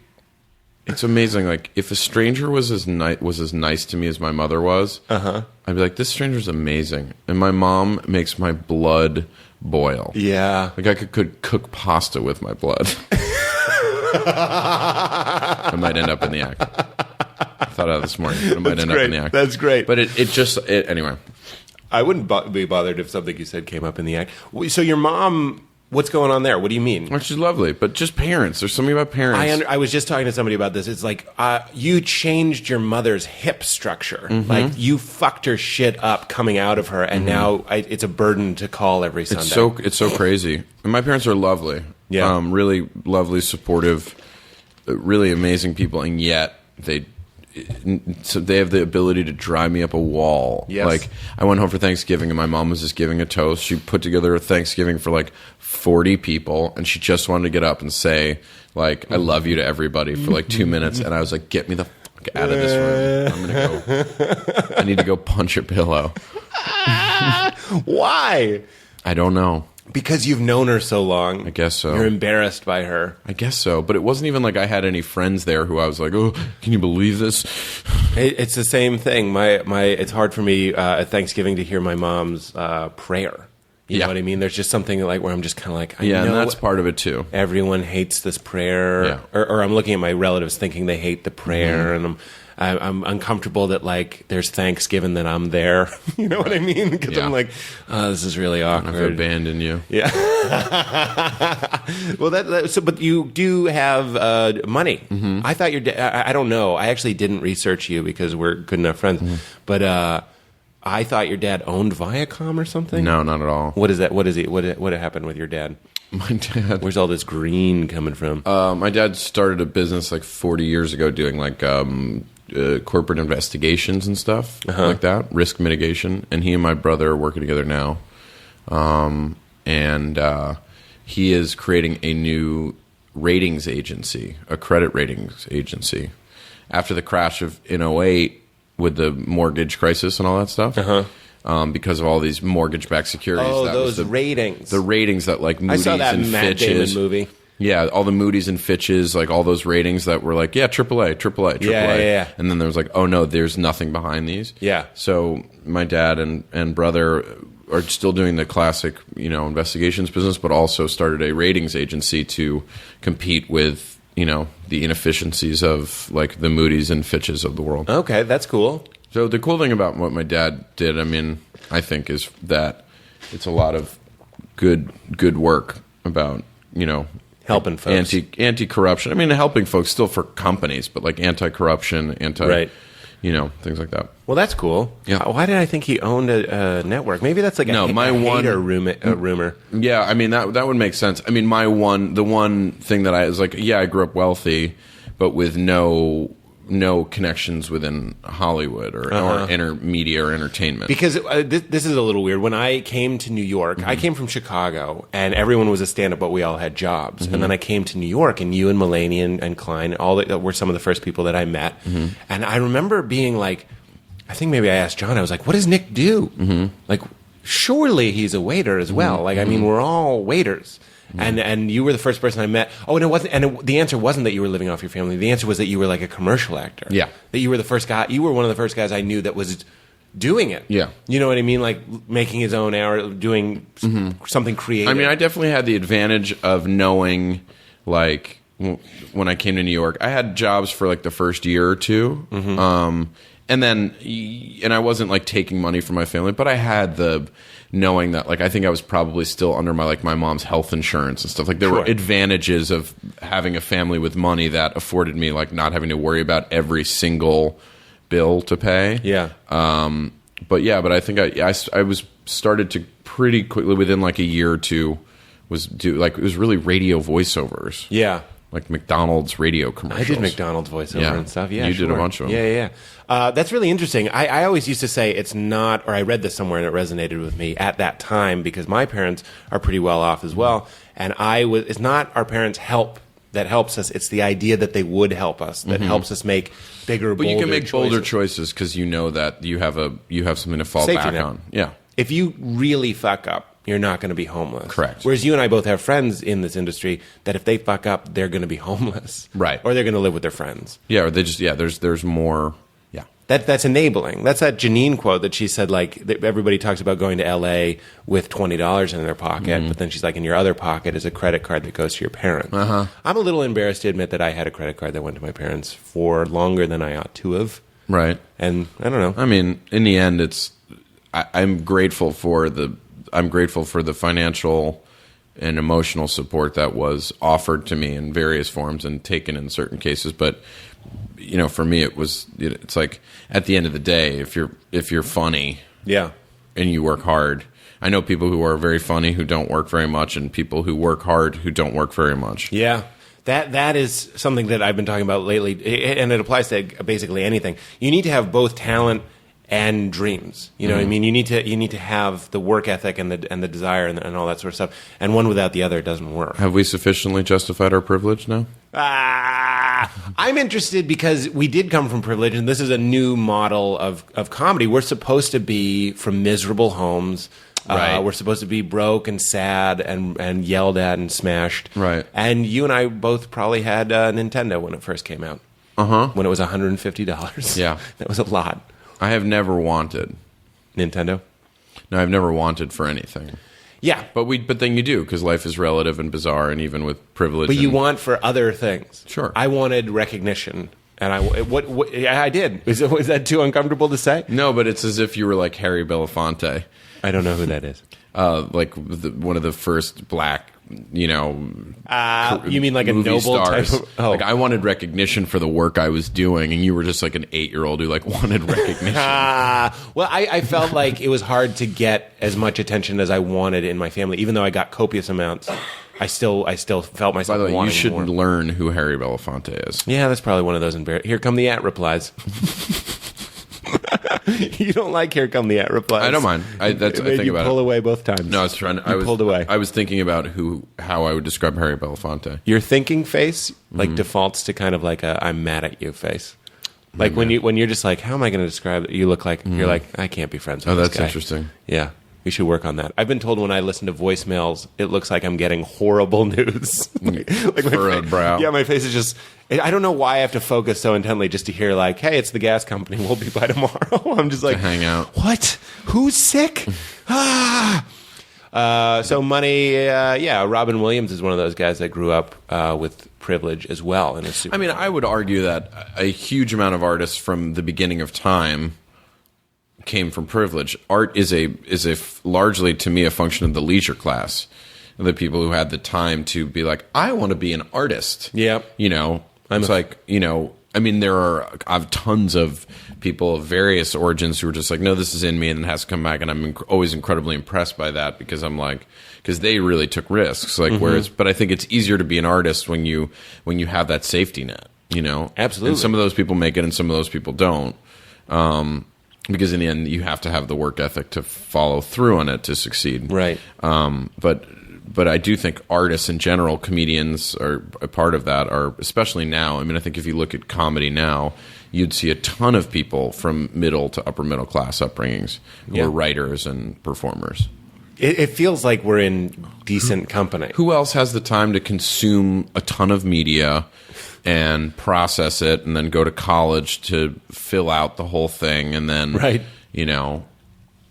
It's amazing. Like, if a stranger was as nice to me as my mother was, I'd be like, this stranger's amazing. And my mom makes my blood boil. Yeah. Like, I could cook pasta with my blood. I might end up in the act. I thought of it this morning. But I might end up in the act. That's great. But anyway. I wouldn't be bothered if something you said came up in the act. So your mom, what's going on there? What do you mean? Well, she's lovely, but just parents. There's something about parents. I was just talking to somebody about this. It's like you changed your mother's hip structure. Mm-hmm. Like, you fucked her shit up coming out of her, and now it's a burden to call every Sunday. It's so crazy. And my parents are lovely. Yeah. Really lovely, supportive, really amazing people, and yet they have the ability to drive me up a wall. Yes. Like, I went home for Thanksgiving, and my mom was just giving a toast. She put together a Thanksgiving for like 40 people, and she just wanted to get up and say, like, I love you to everybody for like 2 minutes. And I was like, get me the fuck out of this room. I'm gonna go. I need to go punch a pillow. Why? I don't know. Because you've known her so long. I guess so. You're embarrassed by her. I guess so. But it wasn't even like I had any friends there who I was like, oh, can you believe this? It's the same thing. It's hard for me at Thanksgiving to hear my mom's prayer. You know what I mean? There's just something like where I'm just kind of like, I know and that's part of it too. Everyone hates this prayer. Yeah. Or I'm looking at my relatives thinking they hate the prayer, and I'm uncomfortable that, like, there's Thanksgiving that I'm there. You know what I mean? Because I'm like, oh, this is really awkward. I've abandoned you. Yeah. Well, but you do have money. Mm-hmm. I thought your dad. I don't know. I actually didn't research you because we're good enough friends. Mm-hmm. But I thought your dad owned Viacom or something. No, not at all. What is that? What is he? What happened with your dad? My dad. Where's all this green coming from? My dad started a business like 40 years ago doing like corporate investigations and stuff like that, risk mitigation. And he and my brother are working together now. And he is creating a new ratings agency, a credit ratings agency. After the crash in 2008 with the mortgage crisis and all that stuff. Because of all these mortgage-backed securities. Oh, those ratings. The ratings that, like, Moody's and Fitches. I saw that and Matt Fitches. Damon movie. Yeah, all the Moody's and Fitches, like, all those ratings that were like, yeah, AAA. Yeah. And then there was like, oh, no, there's nothing behind these. Yeah. So my dad and brother are still doing the classic, investigations business, but also started a ratings agency to compete with, the inefficiencies of, like, the Moody's and Fitches of the world. Okay, that's cool. So the cool thing about what my dad did, I think, is that it's a lot of good work about, helping folks. Anti-corruption. Helping folks still for companies, but like anti-corruption, right. Things like that. Well, that's cool. Yeah. Why did I think he owned a network? Maybe that's like a hater rumor. Yeah, that would make sense. The one thing that I was like, yeah, I grew up wealthy, but with no connections within Hollywood or media or entertainment. Because this is a little weird. When I came to New York, I came from Chicago, and everyone was a stand-up, but we all had jobs. And then I came to New York, and you and Mulaney and Klein, were some of the first people that I met. And I remember being like, I think maybe I asked John, I was like, what does Nick do? Like, surely he's a waiter as well. Like, we're all waiters. And you were the first person I met. Oh, and it wasn't. And the answer wasn't that you were living off your family. The answer was that you were like a commercial actor. Yeah. That you were the first guy. You were one of the first guys I knew that was doing it. Yeah. You know what I mean? Like making his own hour, doing something creative. I definitely had the advantage of knowing, like, when I came to New York, I had jobs for like the first year or two. And I wasn't like taking money from my family, but I had the knowing that, like, I think I was probably still under my mom's health insurance and stuff. Like, there were advantages of having a family with money that afforded me, like, not having to worry about every single bill to pay. Yeah. But I think I was started to pretty quickly within like a year or two it was really radio voiceovers. Yeah. like McDonald's radio commercials. I did McDonald's voiceover and stuff. Yeah, you sure. did a bunch of them. Yeah. That's really interesting. I always used to say it's not, or I read this somewhere and it resonated with me at that time because my parents are pretty well off as well, and it's not our parents' help that helps us. It's the idea that they would help us that helps us make bigger, bolder choices. But you can make bolder choices because you know that you have something to fall Safety back net. on. Yeah. If you really fuck up, you're not going to be homeless. Correct. Whereas you and I both have friends in this industry that if they fuck up, they're going to be homeless. Right. Or they're going to live with their friends. Yeah, or they just, there's more, yeah. That's enabling. That's that Janine quote that she said, like, everybody talks about going to L.A. with $20 in their pocket, but then she's like, in your other pocket is a credit card that goes to your parents. I'm a little embarrassed to admit that I had a credit card that went to my parents for longer than I ought to have. Right. And I don't know. I mean, in the end, I'm grateful for the financial and emotional support that was offered to me in various forms and taken in certain cases. But for me, it's like at the end of the day, if you're funny, yeah, and you work hard. I know people who are very funny who don't work very much, and people who work hard who don't work very much. Yeah. That is something that I've been talking about lately, and it applies to basically anything. You need to have both talent and dreams. You know what I mean? You need to have the work ethic and the desire and all that sort of stuff. And one without the other doesn't work. Have we sufficiently justified our privilege now? I'm interested because we did come from privilege, and this is a new model of comedy. We're supposed to be from miserable homes. Right. We're supposed to be broke and sad and yelled at and smashed. Right. And you and I both probably had a Nintendo when it first came out. When it was $150. Yeah. That was a lot. I have never wanted Nintendo? No, I've never wanted for anything. Yeah. But then you do, because life is relative and bizarre, and even with privilege. But you want for other things. Sure. I wanted recognition, and I did. Was that too uncomfortable to say? No, but it's as if you were like Harry Belafonte. I don't know who that is. Like one of the first black, you mean like a noble stars. type of, oh. Like I wanted recognition for the work I was doing, and you were just like an 8-year-old who like wanted recognition. Well, I felt like it was hard to get as much attention as I wanted in my family, even though I got copious amounts. I still felt myself. By the way, wanting you should more. learn who Harry Belafonte is. Yeah, that's probably one of those embarrassing. Here come the replies. You don't like "Here Come the replies"? I don't mind. I think about you pull it. away both times. No, I was trying. I pulled away. I was thinking about how I would describe Harry Belafonte. Your thinking face like defaults to kind of like a "I'm mad at you" face. Like when you're just like, how am I going to describe it? You look like you're like, I can't be friends with this guy. Oh, that's interesting. Yeah. We should work on that. I've been told when I listen to voicemails, it looks like I'm getting horrible news. like furrowed brow. Yeah, my face is just... I don't know why I have to focus so intently just to hear like, hey, it's the gas company. We'll be by tomorrow. I'm just like... To hang out. What? Who's sick? So money... Robin Williams is one of those guys that grew up with privilege as well. And I mean, I would argue that a huge amount of artists from the beginning of time came from privilege. Art is largely, to me, a function of the leisure class, the people who had the time to be like, I want to be an artist. Yeah, I mean, I have tons of people of various origins who are just like, no, this is in me, and it has to come back, and I'm always incredibly impressed by that because they really took risks. Like, but I think it's easier to be an artist when you have that safety net. Absolutely. And some of those people make it, and some of those people don't. Because in the end, you have to have the work ethic to follow through on it to succeed. Right. But I do think artists in general, comedians are a part of that, especially now. I mean, I think if you look at comedy now, you'd see a ton of people from middle to upper middle class upbringings who are writers and performers. It feels like we're in decent company. Who else has the time to consume a ton of media and process it and then go to college to fill out the whole thing and then,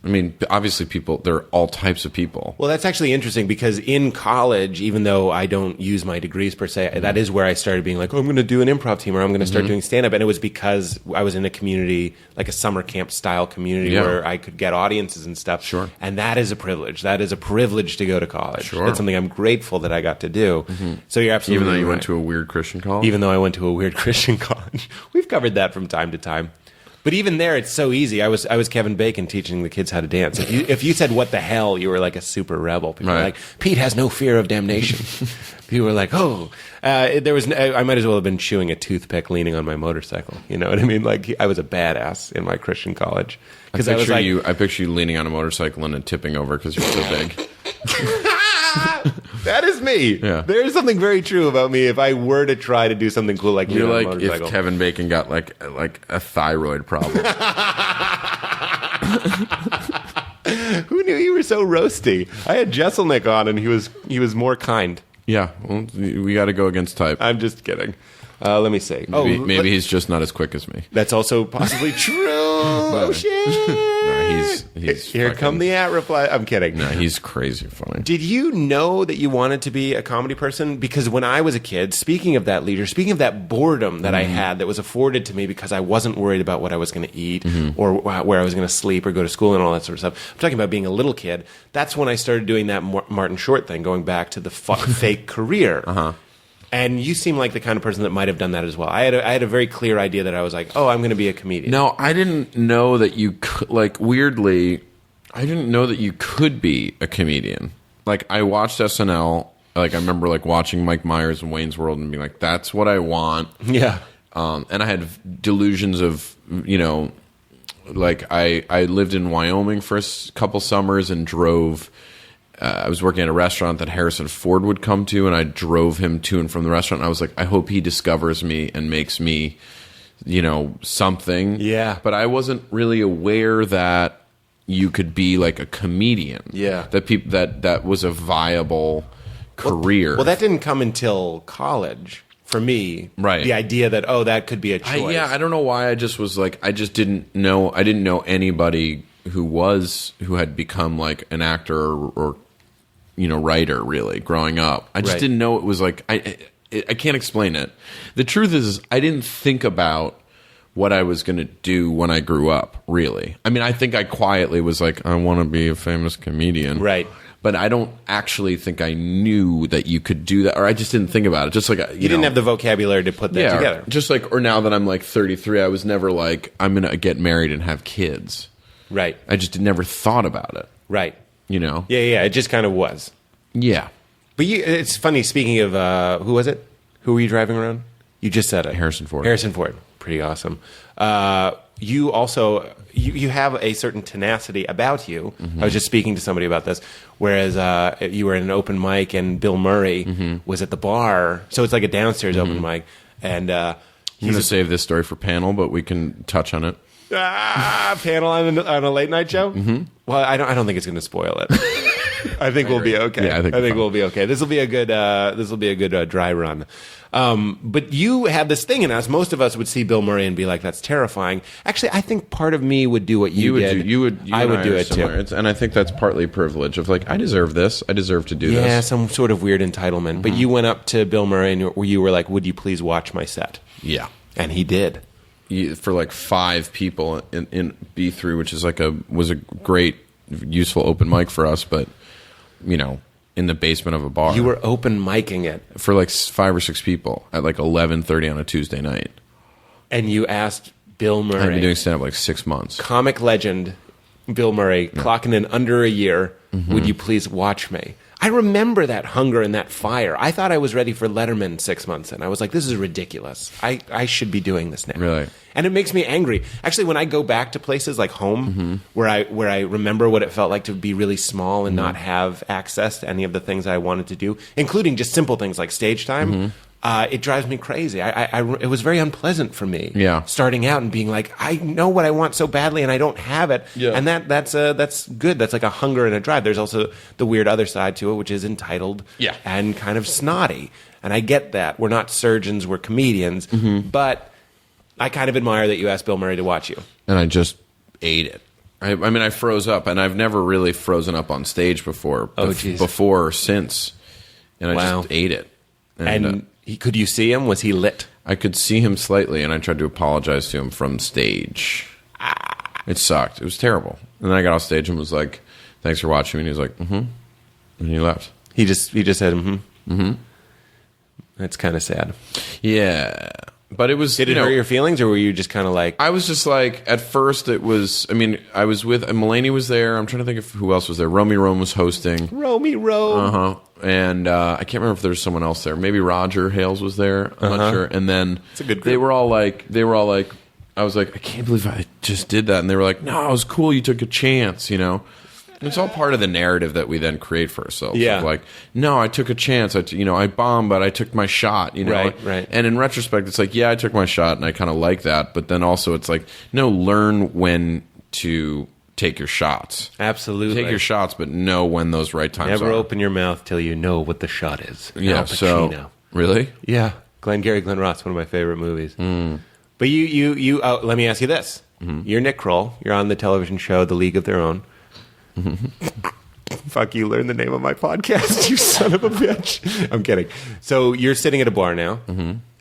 I mean, obviously there are all types of people. Well, that's actually interesting because in college, even though I don't use my degrees per se, that is where I started being like, oh, I'm going to do an improv team or I'm going to start doing stand-up. And it was because I was in a community, like a summer camp style community where I could get audiences and stuff. Sure. And that is a privilege. That is a privilege to go to college. Sure. That's something I'm grateful that I got to do. So you're absolutely Even though you right. went to a weird Christian college? Even though I went to a weird Christian college. We've covered that from time to time. But even there, it's so easy. I was Kevin Bacon teaching the kids how to dance. If you said what the hell, you were like a super rebel. People were like, Pete has no fear of damnation. People were like, "Oh, there was." I might as well have been chewing a toothpick, leaning on my motorcycle. You know what I mean? Like I was a badass in my Christian college because I was like, I picture you leaning on a motorcycle and then tipping over because you're so big. That is me. Yeah. There is something very true about me. If I were to try to do something cool like you're lean like on a motorcycle. if Kevin Bacon got like a thyroid problem. Who knew you were so roasty? I had Jesselnick on, and he was more kind. Yeah, well, we got to go against type. I'm just kidding. Let me see. Maybe he's just not as quick as me. That's also possibly true. Oh shit! No, he's here fucking, come the at reply. I'm kidding. No, he's crazy funny. Did you know that you wanted to be a comedy person? Because when I was a kid, speaking of that leisure, speaking of that boredom that I had that was afforded to me because I wasn't worried about what I was going to eat or where I was going to sleep or go to school and all that sort of stuff. I'm talking about being a little kid. That's when I started doing that Martin Short thing, going back to the fake career. And you seem like the kind of person that might have done that as well. I had a very clear idea that I was like, oh, I'm going to be a comedian. No, I didn't know that you could, like, weirdly, I didn't know that you could be a comedian. Like, I watched SNL. Like, I remember, like, watching Mike Myers and Wayne's World and being like, that's what I want. Yeah. And I had delusions of, you know, like, I lived in Wyoming for a couple summers and drove... I was working at a restaurant that Harrison Ford would come to, and I drove him to and from the restaurant. And I was like, I hope he discovers me and makes me, you know, something. Yeah. But I wasn't really aware that you could be like a comedian. Yeah. That was a viable career. Well, that didn't come until college for me. Right. The idea that, oh, that could be a choice. I don't know why. I just was like, I didn't know anybody who had become like an actor or you know, writer, really, growing up. I just didn't know it was like... I can't explain it. The truth is, I didn't think about what I was going to do when I grew up, really. I mean, I think I quietly was like, I want to be a famous comedian. Right. But I don't actually think I knew that you could do that, or I just didn't think about it. Just like you didn't have the vocabulary to put that together. Just like, or now that I'm like 33, I was never like, I'm going to get married and have kids. Right. I just never thought about it. Right. You know? Yeah, it just kind of was. Yeah. But it's funny, speaking of, who was it? Who were you driving around? You just said it. Harrison Ford. Harrison Ford. Pretty awesome. You also, you have a certain tenacity about you. I was just speaking to somebody about this, whereas you were at an open mic and Bill Murray was at the bar. So it's like a downstairs open mic. And I'm going to save this story for panel, but we can touch on it. Panel on a late night show? Well, I don't think it's going to spoil it. I think we'll be okay. Yeah, I think we'll be okay. This will be a good dry run. But you had this thing in us. Most of us would see Bill Murray and be like, "That's terrifying." Actually, I think part of me would do what you did. I would do it too. And I think that's partly privilege of like, I deserve this. I deserve to do this. Yeah, some sort of weird entitlement. But you went up to Bill Murray and you were like, "Would you please watch my set?" Yeah, and he did. For like 5 people in B3, which is like was a great, useful open mic for us, but you know, in the basement of a bar. You were open micing it for like 5 or 6 people at like 11:30 on a Tuesday night. And you asked Bill Murray. I've been doing stand up like 6 months. Comic legend Bill Murray, clocking in under a year. Would you please watch me? I remember that hunger and that fire. I thought I was ready for Letterman 6 months in. I was like, this is ridiculous. I should be doing this now. Really? And it makes me angry. Actually, when I go back to places like home, where I remember what it felt like to be really small and not have access to any of the things I wanted to do, including just simple things like stage time, it drives me crazy. It was very unpleasant for me. Yeah. Starting out and being like, I know what I want so badly and I don't have it. Yeah. And that's good. That's like a hunger and a drive. There's also the weird other side to it, which is entitled and kind of snotty. And I get that. We're not surgeons, we're comedians. But I kind of admire that you asked Bill Murray to watch you. And I just ate it. I mean, I froze up, and I've never really frozen up on stage before. Before or since. And I just ate it. And could you see him? Was he lit? I could see him slightly, and I tried to apologize to him from stage. It sucked. It was terrible. And then I got off stage and was like, thanks for watching. And he was like, And he left. He just said, That's kind of sad. Yeah. But it was... Did it hurt your feelings, or were you just kind of like... I was just like, at first it was... I mean, I was with... Mulaney was there. I'm trying to think of who else was there. Romy Rome was hosting. Romy Rome. and I can't remember if there was someone else there. Maybe Roger Hales was there. I'm not sure. And then it's a good group. They were all like, I was like, I can't believe I just did that. And they were like, no, it was cool. You took a chance, you know. It's all part of the narrative that we then create for ourselves. Yeah. Of like, no, I took a chance. I bombed, but I took my shot. You know, right. And in retrospect, it's like, yeah, I took my shot, and I kind of like that. But then also, it's like, no, learn when to take your shots. Absolutely, take your shots, but know when those right times Never are. open your mouth till you know what the shot is. Yeah. So really, yeah, Glenn Ross, one of my favorite movies. But you let me ask you this: You're Nick Kroll. You're on the television show The League of Their Own. Fuck you, learn the name of my podcast, you son of a bitch. I'm kidding. So you're sitting at a bar now,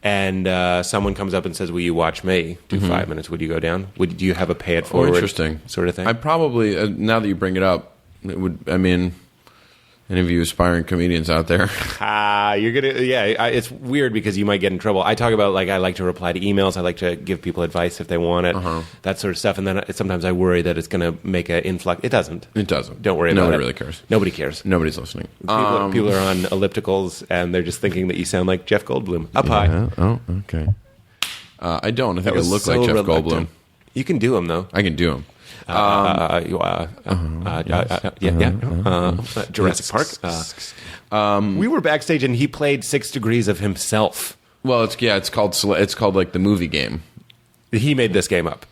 and someone comes up and says, will you watch me do 5 minutes? Would you go down? Do you have a pay it forward interesting sort of thing? I probably, now that you bring it up, it would, I mean, any of you aspiring comedians out there? You're gonna, it's weird because you might get in trouble. I talk about, like, I like to reply to emails. I like to give people advice if they want it, that sort of stuff. And then sometimes I worry that it's going to make an influx. It doesn't. It doesn't. Don't worry about it. Nobody really cares. Nobody cares. Nobody's listening. People are on ellipticals and they're just thinking that you sound like Jeff Goldblum. Up high. Oh, okay. I don't. I think I look like Jeff Goldblum. You can do him, though. I can do him. Jurassic Park. We were backstage and he played 6 Degrees of himself. Well, it's called like the movie game. He made this game up.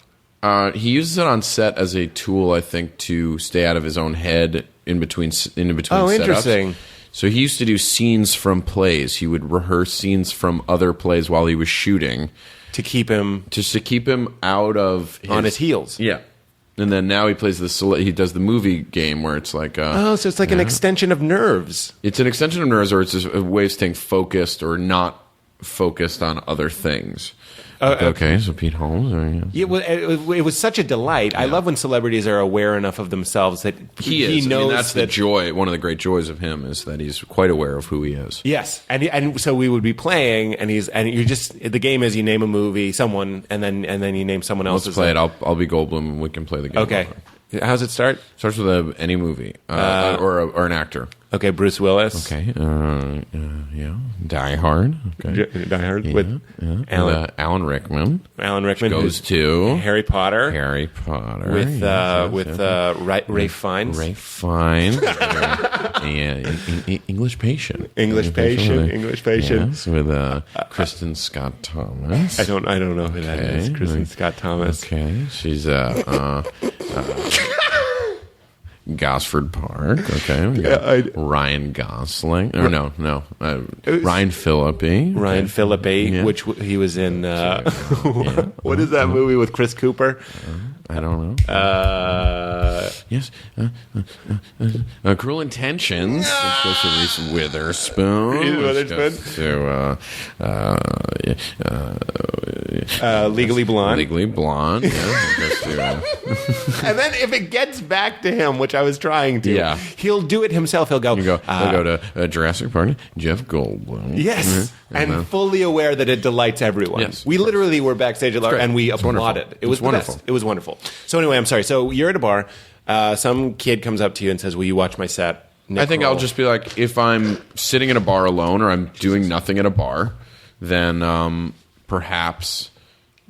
He uses it on set as a tool, I think, to stay out of his own head in between setups. Interesting. So he used to do scenes from plays. He would rehearse scenes from other plays while he was shooting to keep him out of on his heels. Yeah. And then now he plays he does the movie game where it's like so it's like an extension of nerves. It's an extension of nerves, or it's just a way of staying focused or not focused on other things. Okay, so Pete Holmes. Yeah, well, it was such a delight. Yeah. I love when celebrities are aware enough of themselves that he knows. I mean, that's the joy. One of the great joys of him is that he's quite aware of who he is. Yes, and so we would be playing, and you're just, the game is you name a movie, someone, and then you name someone else. Let's play it. I'll be Goldblum, and we can play the game. Okay. How's it start? Starts with any movie or an actor. Okay, Bruce Willis. Okay, yeah, Die Hard. Okay, Die Hard with Alan Rickman. Alan Rickman goes to Harry Potter. With Ralph Fiennes. Ralph Fiennes. English Patient. English Patient. Yes, with Kristen Scott Thomas. I don't know who that is. Kristen Scott Thomas. Okay, she's Gosford Park. Okay, we got Ryan Gosling. Or no, Ryan Phillippe. Ryan Phillippe, which he was in. What is that movie with Chris Cooper? I don't know. Yes. Cruel Intentions. It goes to Reese Witherspoon. Legally Blonde. Legally Blonde. Yeah. And then if it gets back to him, which I was trying to, he'll do it himself. He'll go to Jurassic Park. Jeff Goldblum. Yes. And fully aware that it delights everyone. Yes, we literally were backstage and we applauded. It was wonderful. It was wonderful. So anyway, I'm sorry. So you're at a bar. Some kid comes up to you and says, will you watch my set? I think I'll just be like, if I'm sitting in a bar alone or I'm doing nothing at a bar, then perhaps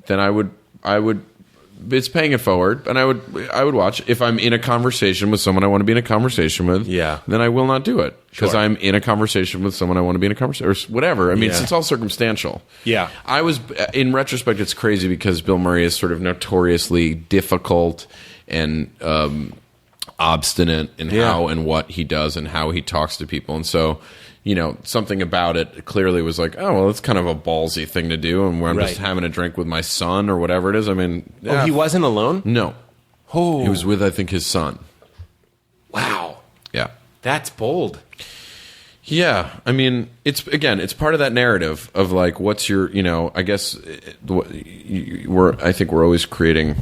I would it's paying it forward, and I would watch. If I'm in a conversation with someone I want to be in a conversation with, then I will not do it because I'm in a conversation with someone I want to be in a conversation or whatever. I mean, it's all circumstantial. Yeah, I was in retrospect. It's crazy because Bill Murray is sort of notoriously difficult and obstinate in how and what he does and how he talks to people, and so. You know, something about it clearly was like, oh, well, it's kind of a ballsy thing to do, and where I'm just having a drink with my son or whatever it is. I mean... he wasn't alone? No. Oh. He was with, I think, his son. Wow. Yeah. That's bold. Yeah. I mean, it's part of that narrative of, like, what's your, I guess, I think we're always creating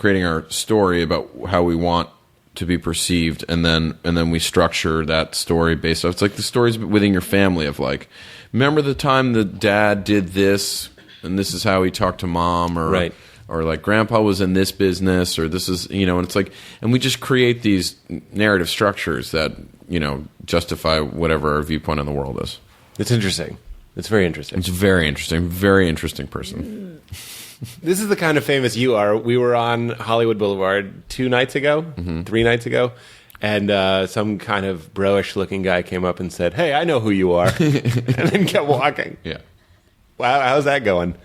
our story about how we want to be perceived, and then we structure that story based off. It's like the stories within your family of like, remember the time the dad did this, and this is how he talked to mom, or like grandpa was in this business, or this is and it's like, and we just create these narrative structures that justify whatever our viewpoint on the world is. It's interesting. It's very interesting. It's very interesting. Very interesting person. This is the kind of famous you are. We were on Hollywood Boulevard 3 nights ago, and some kind of bro-ish looking guy came up and said, "Hey, I know who you are," and then kept walking. Yeah. Wow, how's that going?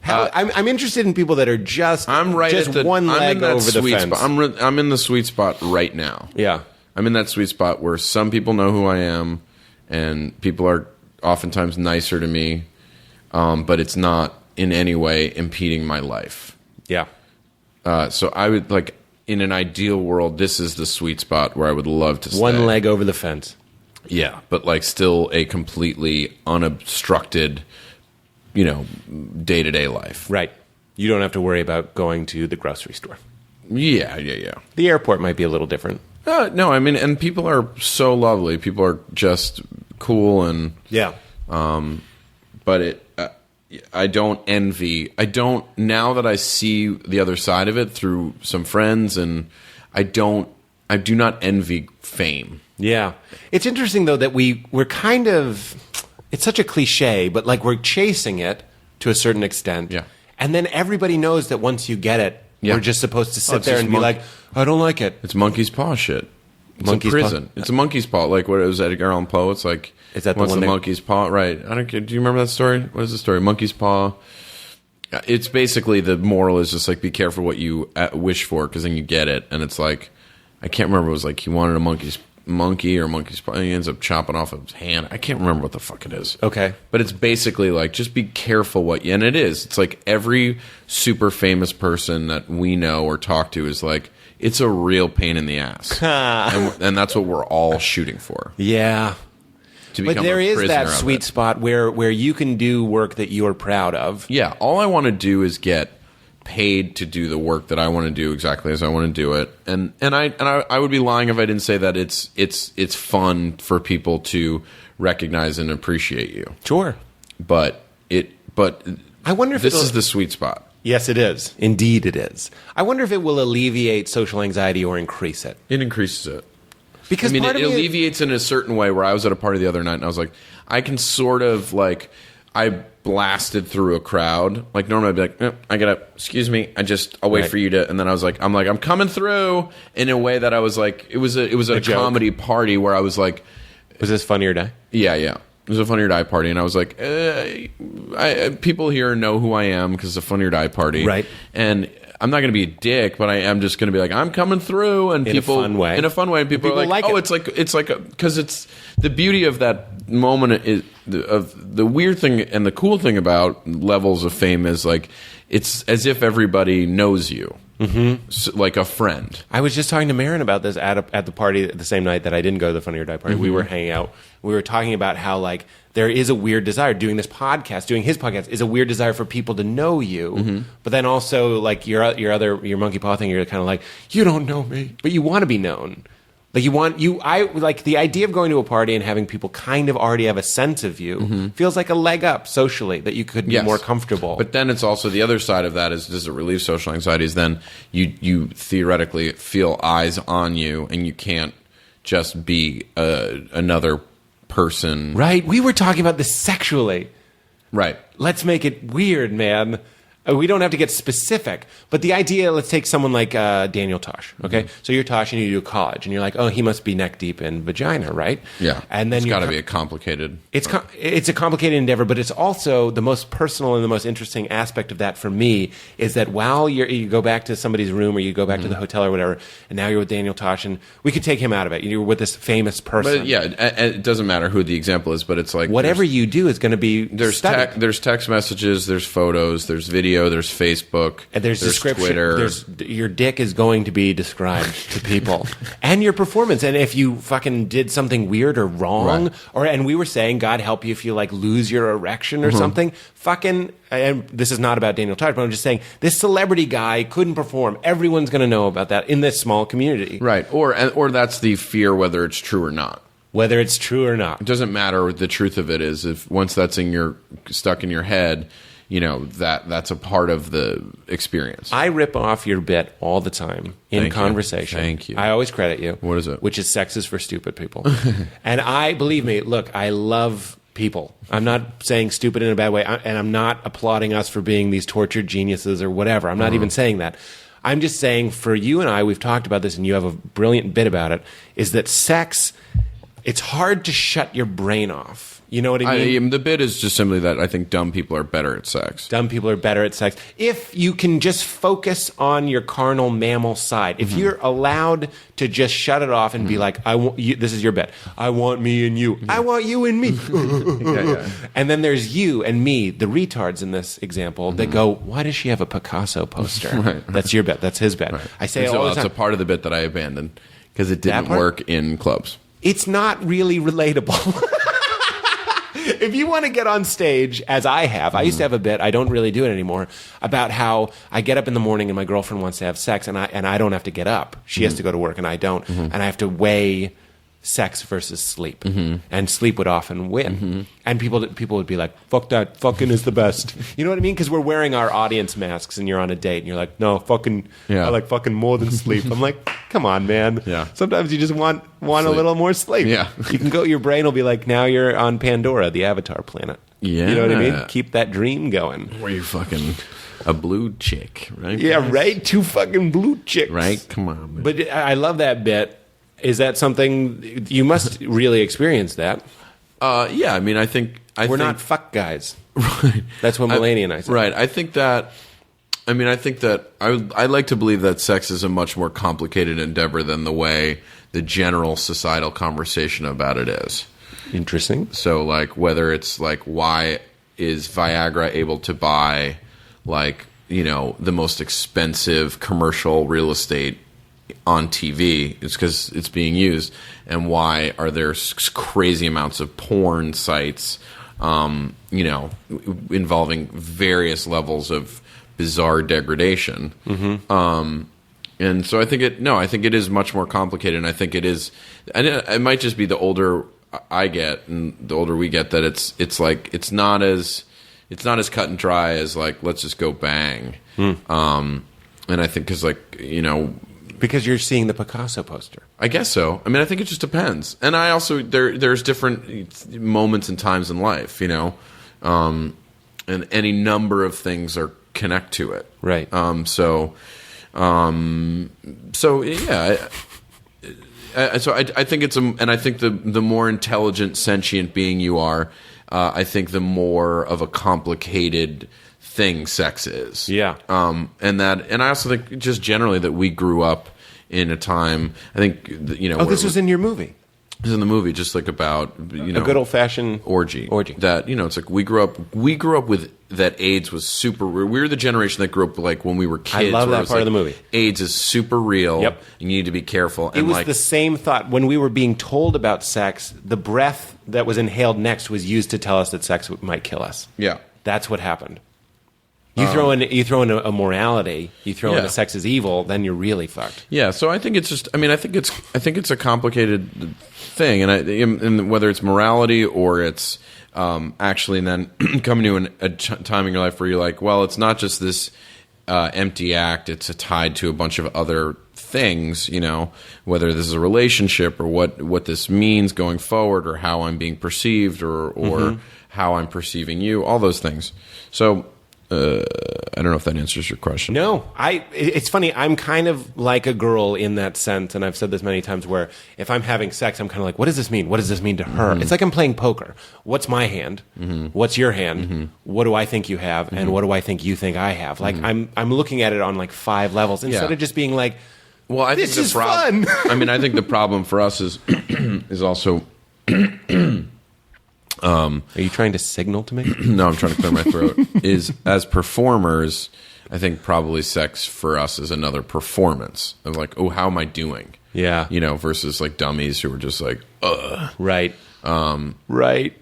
I'm interested in people that are just one leg over the fence. I'm in the sweet spot right now. Yeah. I'm in that sweet spot where some people know who I am, and people are oftentimes nicer to me, but it's not in any way impeding my life. Yeah. So I would in an ideal world, this is the sweet spot where I would love to stay. One leg over the fence. Yeah, but still a completely unobstructed, day-to-day life. Right. You don't have to worry about going to the grocery store. Yeah. The airport might be a little different. No, I mean, and people are so lovely. People are just cool and... Yeah. But I don't envy... now that I see the other side of it through some friends, and I do not envy fame. Yeah. It's interesting, though, that we're kind of... It's such a cliche, but we're chasing it to a certain extent. Yeah. And then everybody knows that once you get it, we're just supposed to sit there and be like, I don't like it. It's monkey's paw shit. It's monkey's a prison. Paw? It's a monkey's paw. What it was Edgar Allan Poe. It's like, is that what's the monkey's paw? Right. I don't care. Do you remember that story? What is the story? Monkey's paw. It's basically, the moral is just be careful what you wish for, because then you get it. And it's I can't remember. It was he wanted a monkey or monkey's paw. He ends up chopping off his hand. I can't remember what the fuck it is. Okay. But it's basically just be careful what you... And it is. It's every super famous person that we know or talk to is it's a real pain in the ass. and that's what we're all shooting for. Yeah. But there is that sweet spot where you can do work that you're proud of. Yeah. All I want to do is get paid to do the work that I want to do exactly as I want to do it. And I would be lying if I didn't say that it's fun for people to recognize and appreciate you. Sure. But I wonder if this is the sweet spot. Yes, it is. Indeed it is. I wonder if it will alleviate social anxiety or increase it. It increases it. Because it alleviates in a certain way, where I was at a party the other night and I was I can sort of I blasted through a crowd. Normally I'd be I get up, excuse me, I'll wait for you to, and then I was I'm coming through, in a way that I was it was a comedy party where I was was this Funny or Die? Yeah. It was a Funny or Die party, and I was people here know who I am because it's a Funny or Die party. Right. And I'm not going to be a dick, but I am just going to be I'm coming through, and in a fun way, and people are it's because it's the beauty of that moment is of the weird thing and the cool thing about levels of fame is it's as if everybody knows you, like a friend. I was just talking to Marin about this at the party the same night that I didn't go to the Funny or Die party. We were hanging out. We were talking about how there is a weird desire. Doing this podcast, doing his podcast, is a weird desire for people to know you. But then also your monkey paw thing, you're kind of you don't know me, but you want to be known. The idea of going to a party and having people kind of already have a sense of you feels like a leg up socially, that you could be more comfortable. But then it's also the other side of that is, does it relieve social anxieties? Then you theoretically feel eyes on you, and you can't just be another person. Right. We were talking about this sexually. Right. Let's make it weird, man. We don't have to get specific, but the idea, let's take someone like Daniel Tosh, okay? So you're Tosh and you do college, and you're oh, he must be neck deep in vagina, right? Yeah. And then it's got to be a complicated... It's a complicated endeavor, but it's also the most personal and the most interesting aspect of that for me is that while you go back to somebody's room or you go back to the hotel or whatever, and now you're with Daniel Tosh, and we could take him out of it. You're with this famous person. But yeah, it doesn't matter who the example is, but it's whatever you do is going to be there's text messages, there's photos, there's video, there's Facebook, and there's description. Twitter. Your dick is going to be described to people, and your performance. And if you fucking did something weird or wrong, and we were saying, God help you if you lose your erection or something. Fucking, and this is not about Daniel Tosh, but I'm just saying this celebrity guy couldn't perform. Everyone's going to know about that in this small community, right? Or that's the fear, whether it's true or not. Whether it's true or not, it doesn't matter. The truth of it is, if once that's stuck in your head, that's a part of the experience. I rip off your bit all the time in conversation. Thank you. I always credit you. What is it? Which is sex is for stupid people. And believe me, look, I love people. I'm not saying stupid in a bad way, and I'm not applauding us for being these tortured geniuses or whatever. I'm not even saying that. I'm just saying for you and I, we've talked about this, and you have a brilliant bit about it, is that sex, it's hard to shut your brain off. You know what I mean? The bit is just simply that I think dumb people are better at sex. Dumb people are better at sex. If you can just focus on your carnal mammal side, if you're allowed to just shut it off and be like, "I want you," this is your bit. I want me and you. I want you and me. And then there's you and me, the retards in this example, that go, "Why does she have a Picasso poster?" Right. That's your bit. That's his bit. Right. I say all the time. It's a part of the bit that I abandoned because it didn't work in clubs. It's not really relatable. If you want to get on stage, as I have, I used to have a bit, I don't really do it anymore, about how I get up in the morning and my girlfriend wants to have sex and I don't have to get up. She has to go to work and I don't. And I have to weigh sex versus sleep. And sleep would often win. And people would be like, fuck that, fucking is the best. You know what I mean? Because we're wearing our audience masks and you're on a date and you're like, no, fucking, I like fucking more than sleep. I'm like, come on, man. Yeah. Sometimes you just want a little more sleep. Yeah. You can go, your brain will be like, now you're on Pandora, the Avatar planet. Yeah. You know what I mean? Keep that dream going. Where you fucking a blue chick, right? Yeah, right? 2 fucking blue chicks. Right? Come on, man. But I love that bit. Is that something you must really experience that? Yeah, I mean, I think we're not fuck guys. Right. That's what Mulaney and I said. Right. I think that I like to believe that sex is a much more complicated endeavor than the way the general societal conversation about it is. Interesting. So, like, whether it's like, why is Viagra able to buy, like, the most expensive commercial real estate on TV? It's because it's being used. And why are there crazy amounts of porn sites, involving various levels of bizarre degradation? And so I think it is much more complicated. And I think it is, and it might just be the older I get and the older we get that it's like it's not as cut and dry as like, let's just go bang. And I think because you're seeing the Picasso poster. I guess so. I mean, I think it just depends. And I also there's different moments and times in life, and any number of things connect to it. Right. So yeah. So I think and I think the more intelligent, sentient being you are, I think the more of a complicated thing sex is. Yeah. And I also think just generally that we grew up in a time, I think, this was in your movie. This is in the movie, just like about, a good old-fashioned orgy. That, it's like we grew up with that AIDS was super real. We were the generation that grew up like when we were kids. I love that part of the movie. AIDS is super real. Yep. You need to be careful. It was the same thought. When we were being told about sex, the breath that was inhaled next was used to tell us that sex might kill us. Yeah. That's what happened. You throw in a morality, you throw in a sex is evil, then you're really fucked. Yeah, so I think it's just. I mean, I think it's a complicated thing, and whether it's morality or it's actually, and then coming to a time in your life where you're like, well, it's not just this empty act; it's tied to a bunch of other things. Whether this is a relationship or what this means going forward, or how I'm being perceived, or how I'm perceiving you, all those things. So. I don't know if that answers your question. No. It's funny. I'm kind of like a girl in that sense, and I've said this many times, where if I'm having sex, I'm kind of like, what does this mean? What does this mean to her? It's like I'm playing poker. What's my hand? What's your hand? What do I think you have? And what do I think you think I have? Like, I'm looking at it on like 5 levels instead of just being like, well, I this think is fun. I mean, I think the problem for us is also... Are you trying to signal to me? No, I'm trying to clear my throat. Is as performers, I think probably sex for us is another performance of like, oh, how am I doing? Yeah, versus like dummies who are just like, ugh. Right. Right.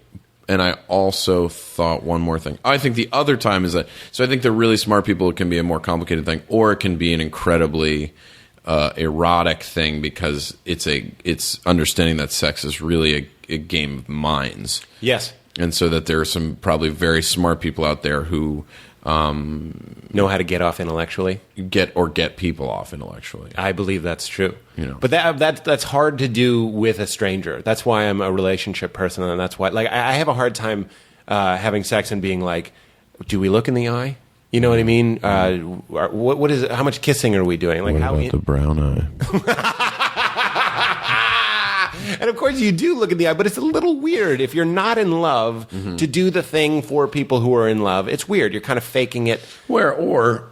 And I also thought one more thing. I think the other time is that. So I think the really smart people, it can be a more complicated thing, or it can be an incredibly erotic thing because it's understanding that sex is really a game of minds. Yes. and so that there are some probably very smart people out there who know how to get off intellectually, get people off intellectually. I believe that's true. But that's hard to do with a stranger. That's why I'm a relationship person, and that's why I have a hard time having sex and being like, do we look in the eye? You know what I mean? What is it? How much kissing are we doing? Like, what about the brown eye? And of course you do look in the eye, but it's a little weird if you're not in love to do the thing for people who are in love. It's weird. You're kind of faking it. Or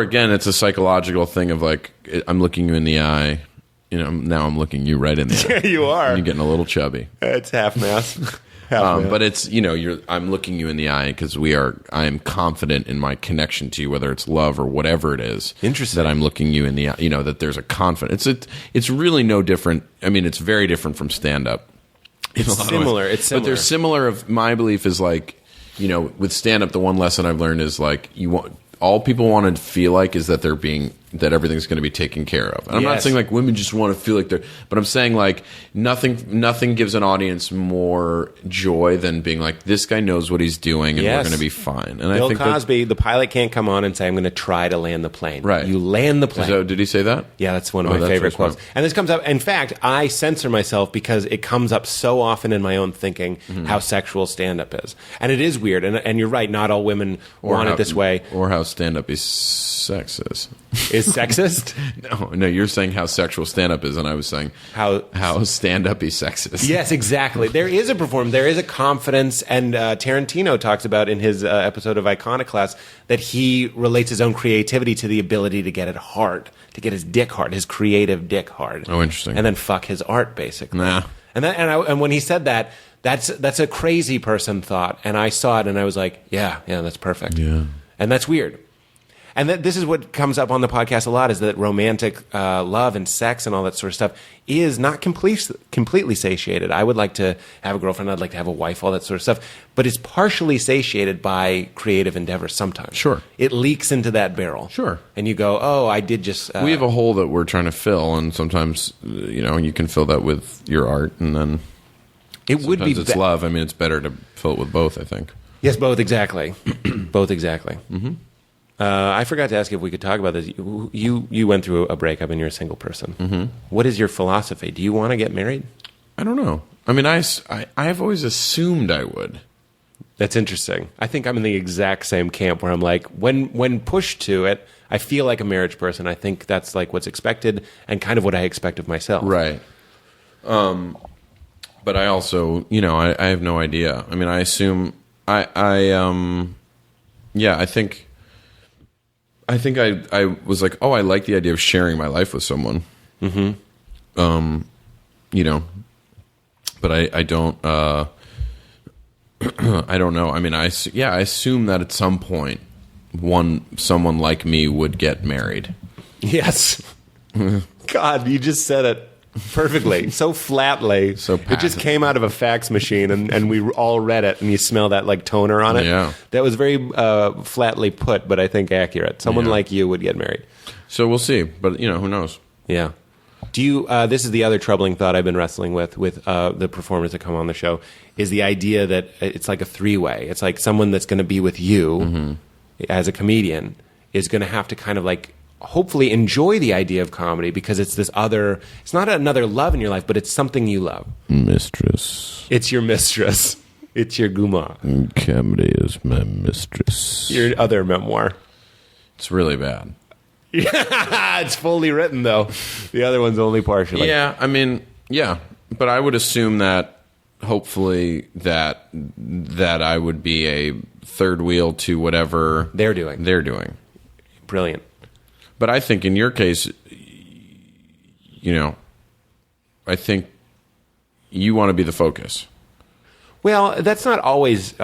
again, it's a psychological thing of like, I'm looking you in the eye. Now I'm looking you right in the eye. You are. You're getting a little chubby. It's half mass. But it's I'm looking you in the eye because I am confident in my connection to you, whether it's love or whatever it is. Interesting. That I'm looking you in the eye. That there's a confidence. It's really no different. I mean, it's very different from stand up. It's similar. But there's similar. Of my belief is like, with stand up, the one lesson I've learned is like all people want to feel like is that that everything's going to be taken care of. And I'm not saying like women just want to feel like but I'm saying like nothing gives an audience more joy than being like, this guy knows what he's doing and we're going to be fine. And Bill Cosby, the pilot can't come on and say, I'm going to try to land the plane. Right. You land the plane. Did he say that? Yeah, that's one of my favorite quotes. And this comes up, in fact, I censor myself because it comes up so often in my own thinking how sexual stand-up is. And it is weird. And you're right, not all women want it this way. Or how stand-up is sexist. Is sexist? No, you're saying how sexual stand-up is, and I was saying how stand-up is sexist. Yes, exactly. There is a performance, there is a confidence, and Tarantino talks about in his episode of Iconoclast that he relates his own creativity to the ability to get it hard, to get his dick hard, his creative dick hard. Oh, interesting. And then fuck his art, basically. Nah. And when he said that, that's a crazy person thought, and I saw it, and I was like, yeah, that's perfect. Yeah. And that's weird. And this is what comes up on the podcast a lot, is that romantic love and sex and all that sort of stuff is not completely satiated. I would like to have a girlfriend. I'd like to have a wife, all that sort of stuff. But it's partially satiated by creative endeavors sometimes. Sure. It leaks into that barrel. Sure. And you go, oh, I did just... we have a hole that we're trying to fill, and sometimes, you can fill that with your art, and then... It would be... it's love. I mean, it's better to fill it with both, I think. Yes, both exactly. Both exactly. Mm-hmm. I forgot to ask you if we could talk about this. You went through a breakup and you're a single person. Mm-hmm. What is your philosophy? Do you want to get married? I don't know. I mean, I've always assumed I would. That's interesting. I think I'm in the exact same camp where I'm like, when pushed to it, I feel like a marriage person. I think that's like what's expected and kind of what I expect of myself. Right. But I also, I have no idea. I mean, I assume I think I was like, oh, I like the idea of sharing my life with someone. Mm-hmm. But I don't. I don't know. I mean, I assume that at some point, someone like me would get married. Yes. God, you just said it perfectly, so flatly. So it just came out of a fax machine, and we all read it, and you smell that like toner on it. Yeah, that was very flatly put, but I think accurate. Someone like you would get married. So we'll see, but who knows? Yeah. Do you? This is the other troubling thought I've been wrestling with the performers that come on the show, is the idea that it's like a three-way. It's like someone that's going to be with you as a comedian is going to have to kind of like hopefully enjoy the idea of comedy because it's this other, it's not another love in your life, but it's something you love. Mistress. It's your mistress. It's your guma. Comedy is my mistress. Your other memoir. It's really bad. Yeah, it's fully written though. The other one's only partially. Yeah, I mean, yeah, but I would assume that hopefully that I would be a third wheel to whatever they're doing. Brilliant. But I think in your case, I think you want to be the focus. Well, that's not always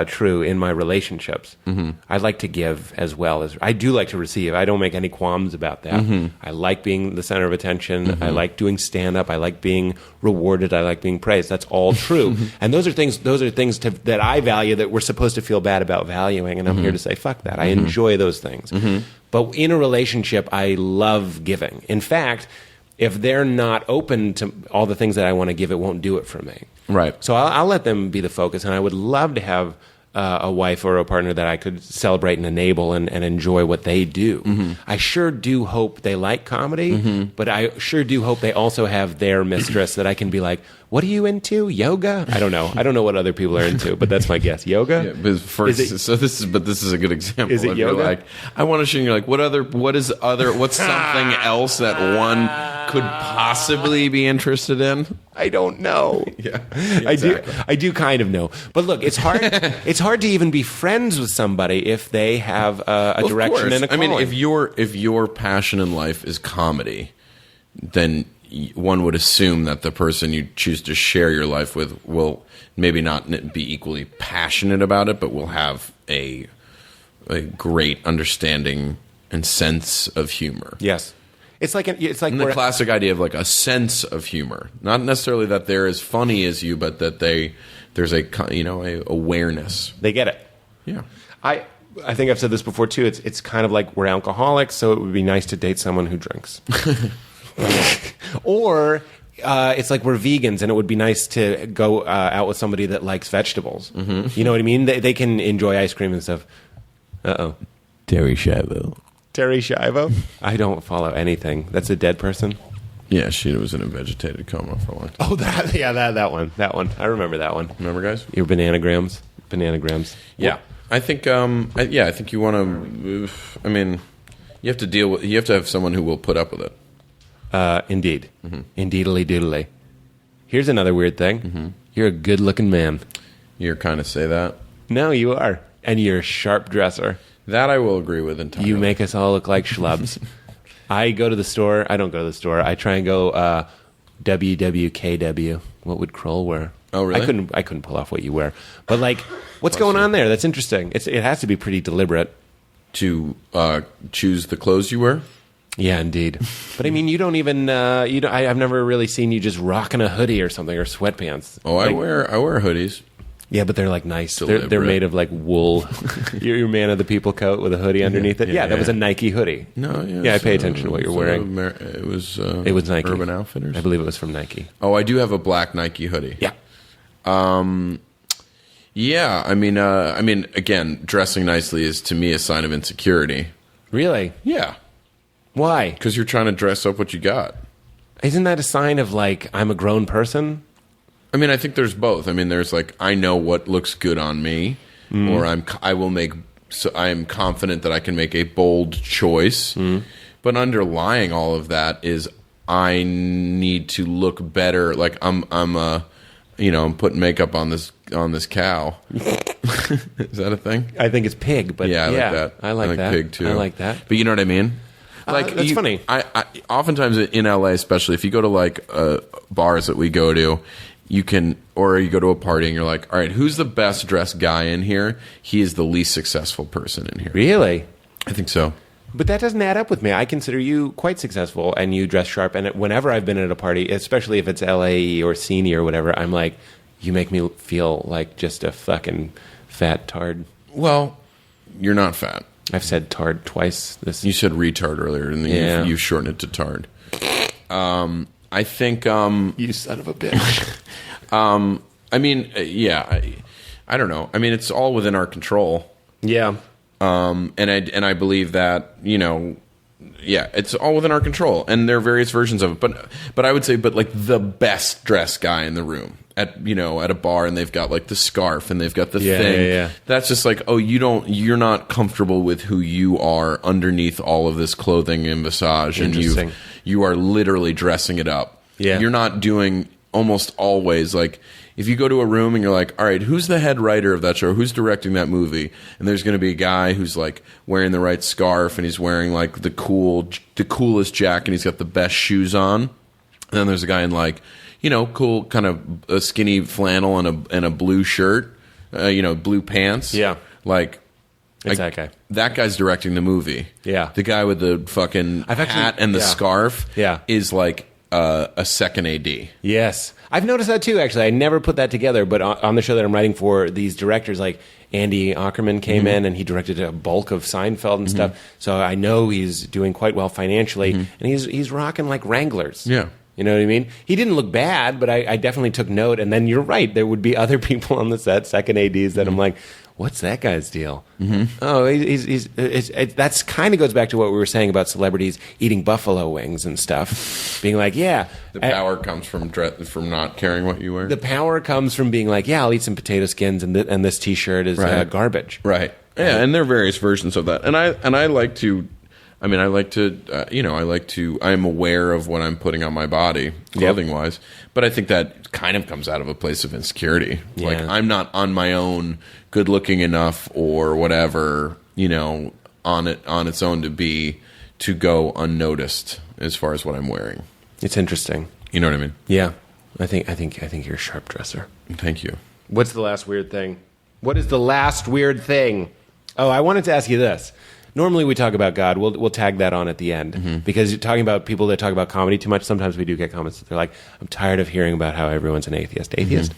true in my relationships. Mm-hmm. I like to give as well as I do like to receive. I don't make any qualms about that. Mm-hmm. I like being the center of attention. Mm-hmm. I like doing stand-up. I like being rewarded. I like being praised. That's all true. And those are things that I value that we're supposed to feel bad about valuing. And I'm here to say, fuck that. I enjoy those things. Mm-hmm. But in a relationship, I love giving. In fact, if they're not open to all the things that I want to give, it won't do it for me. Right. So I'll let them be the focus, and I would love to have a wife or a partner that I could celebrate and enable and enjoy what they do. Mm-hmm. I sure do hope they like comedy, but I sure do hope they also have their mistress that I can be like, what are you into? Yoga? I don't know. I don't know what other people are into, but that's my guess. Yoga? Yeah, but this is a good example. Is it yoga? You're like, I want to show you, like, what's something else that one could possibly be interested in? I don't know. Yeah, exactly. I do kind of know. But look, it's hard. It's hard to even be friends with somebody if they have a direction and a calling. I mean, if your passion in life is comedy, then one would assume that the person you choose to share your life with will maybe not be equally passionate about it, but will have a great understanding and sense of humor. Yes. It's like the classic idea of like a sense of humor, not necessarily that they're as funny as you, but that there's a awareness. They get it. Yeah, I think I've said this before too. It's kind of like we're alcoholics, so it would be nice to date someone who drinks. Or it's like we're vegans, and it would be nice to go out with somebody that likes vegetables. Mm-hmm. You know what I mean? They can enjoy ice cream and stuff. Terry Schiavo. Terry Schiavo? I don't follow anything. That's a dead person? Yeah, she was in a vegetated coma for a long time. Oh, that one. That one. I remember that one. Remember, guys? Your bananagrams. Yeah. I think I think you want to you have to have someone who will put up with it. Indeed. Mm-hmm. Indeedly doodly. Here's another weird thing. Mm-hmm. You're a good-looking man. You're kind of say that? No, you are. And you're a sharp dresser. That I will agree with entirely. You make us all look like schlubs. I go to the store. I don't go to the store. I try and go WWKW. What would Kroll wear? Oh, really? I couldn't pull off what you wear. But like, what's going on there? That's interesting. It has to be pretty deliberate. To choose the clothes you wear? Yeah, indeed. But I mean, you don't even. I've never really seen you just rocking a hoodie or something or sweatpants. Oh, I wear hoodies. Yeah, but they're like nice. They're made of like wool. You're a man of the people coat with a hoodie underneath it. Yeah, that was a Nike hoodie. No, yeah, I pay attention to what you're wearing. It was Nike. Urban Outfitters. I believe it was from Nike. Oh, I do have a black Nike hoodie. Yeah. Yeah. I mean, again, dressing nicely is to me a sign of insecurity. Really? Yeah. Why? Because you're trying to dress up what you got. Isn't that a sign of like I'm a grown person? I mean, I think there's both. I mean, there's like I know what looks good on me, or I am confident that I can make a bold choice. But underlying all of that is I need to look better. Like I'm putting makeup on this cow. Is that a thing? I think it's pig, but yeah, I like that. I like that. Pig too. I like that. But you know what I mean? Like that's funny. I oftentimes in LA, especially if you go to like bars that we go to. You go to a party and you're like, all right, who's the best dressed guy in here? He is the least successful person in here. Really? I think so. But that doesn't add up with me. I consider you quite successful and you dress sharp. And whenever I've been at a party, especially if it's LA or Senior or whatever, I'm like, you make me feel like just a fucking fat tard. Well, you're not fat. I've said tard twice. You said retard earlier, and then you shortened it to tard. I think... you son of a bitch. I mean, I don't know. I mean, it's all within our control. Yeah. And I believe that, it's all within our control. And there are various versions of it. But I would say, like the best dressed guy in the room at a bar, and they've got like the scarf and they've got the thing. Yeah. That's just like, you're not comfortable with who you are underneath all of this clothing and visage. And you are literally dressing it up. Yeah. You're not doing almost always like if you go to a room and you're like, all right, who's the head writer of that show? Who's directing that movie? And there's going to be a guy who's like wearing the right scarf and he's wearing like the coolest jacket and he's got the best shoes on. And then there's a guy in like, cool kind of a skinny flannel and a blue shirt, blue pants. Yeah. Like, it's that guy. That guy's directing the movie. Yeah. The guy with the fucking hat and the scarf is like a second AD. Yes. I've noticed that too, actually. I never put that together, but on the show that I'm writing for, these directors, like Andy Ackerman came in and he directed a bulk of Seinfeld and stuff. So I know he's doing quite well financially, and he's rocking like Wranglers. Yeah. You know what I mean? He didn't look bad, but I definitely took note. And then you're right. There would be other people on the set, second ADs, that I'm like, what's that guy's deal? Oh, that's kind of goes back to what we were saying about celebrities eating buffalo wings and stuff. Being like, yeah. The power comes from not caring what you wear. The power comes from being like, yeah, I'll eat some potato skins and this T-shirt is garbage. Right. Yeah, and there are various versions of that. And I like to... I mean, I'm aware of what I'm putting on my body, clothing-wise, but I think that kind of comes out of a place of insecurity. Yeah. Like, I'm not on my own good-looking enough or whatever, on its own to go unnoticed as far as what I'm wearing. It's interesting. You know what I mean? Yeah. I think you're a sharp dresser. Thank you. What's the last weird thing? What is the last weird thing? Oh, I wanted to ask you this. Normally we talk about God. We'll tag that on at the end because you're talking about people that talk about comedy too much. Sometimes we do get comments that they're like, "I'm tired of hearing about how everyone's an atheist." Atheist?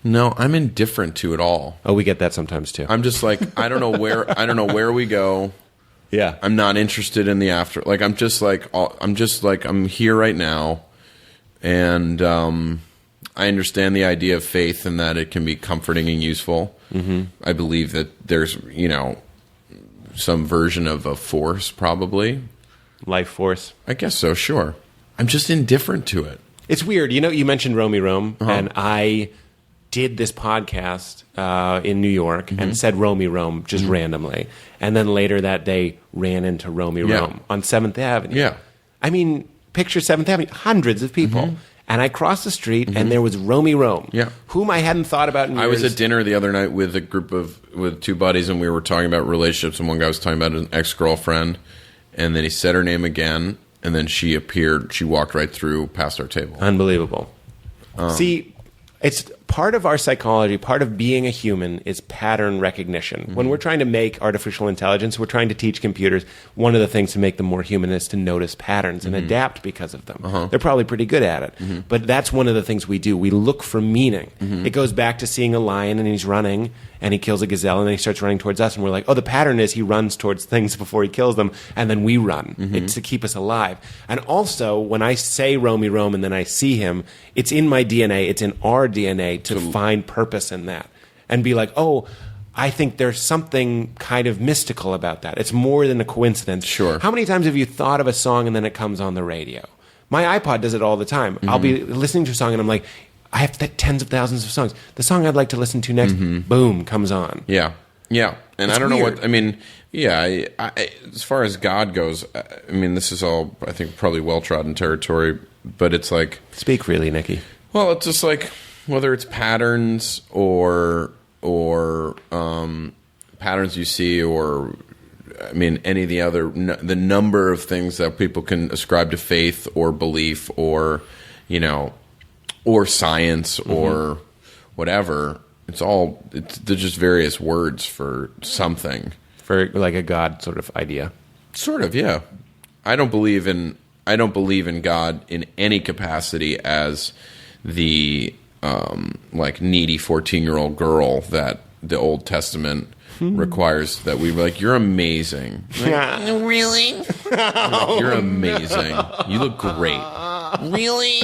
No, I'm indifferent to it all. Oh, we get that sometimes too. I'm just like I don't know where we go. Yeah, I'm not interested in the after. Like I'm just like I'm here right now, and I understand the idea of faith and that it can be comforting and useful. I believe that there's some version of a force, probably. Life force. I guess so, sure. I'm just indifferent to it. It's weird. You mentioned Romy Rome, and I did this podcast in New York and said Romy Rome just randomly. And then later that day ran into Romy Rome on 7th Avenue. Yeah. I mean, picture 7th Avenue, hundreds of people. And I crossed the street, and there was Romy Rome, whom I hadn't thought about in years. I was at dinner the other night with with two buddies, and we were talking about relationships, and one guy was talking about an ex-girlfriend, and then he said her name again, and then she appeared. She walked right through past our table. Unbelievable. See, it's part of our psychology, part of being a human is pattern recognition. When we're trying to make artificial intelligence, we're trying to teach computers, one of the things to make them more human is to notice patterns and adapt because of them. They're probably pretty good at it. But that's one of the things we do. We look for meaning. It goes back to seeing a lion and he's running and he kills a gazelle and then he starts running towards us and we're like, oh, the pattern is he runs towards things before he kills them and then we run. It's to keep us alive. And also, when I say Romy Rome and then I see him, it's in my DNA, it's in our DNA to find purpose in that and be like, oh, I think there's something kind of mystical about that. It's more than a coincidence. Sure. How many times have you thought of a song and then it comes on the radio? My iPod does it all the time. I'll be listening to a song and I'm like, I have tens of thousands of songs. The song I'd like to listen to next, boom, comes on. Yeah. Yeah. And It's I don't know weird. what, I mean, yeah, as far as God goes, I mean, this is all, I think, probably well-trodden territory, but it's like... Speak freely, Nikki. Well, it's just like, whether it's patterns or patterns you see or, I mean, any of the other, the number of things that people can ascribe to faith or belief or, or science or whatever, they're just various words for something. For like a God sort of idea. Sort of, yeah. I don't believe in God in any capacity as the like needy 14-year-old girl that the Old Testament requires that we were like, you're amazing. Like, really? Like, you're amazing. You look great. Really?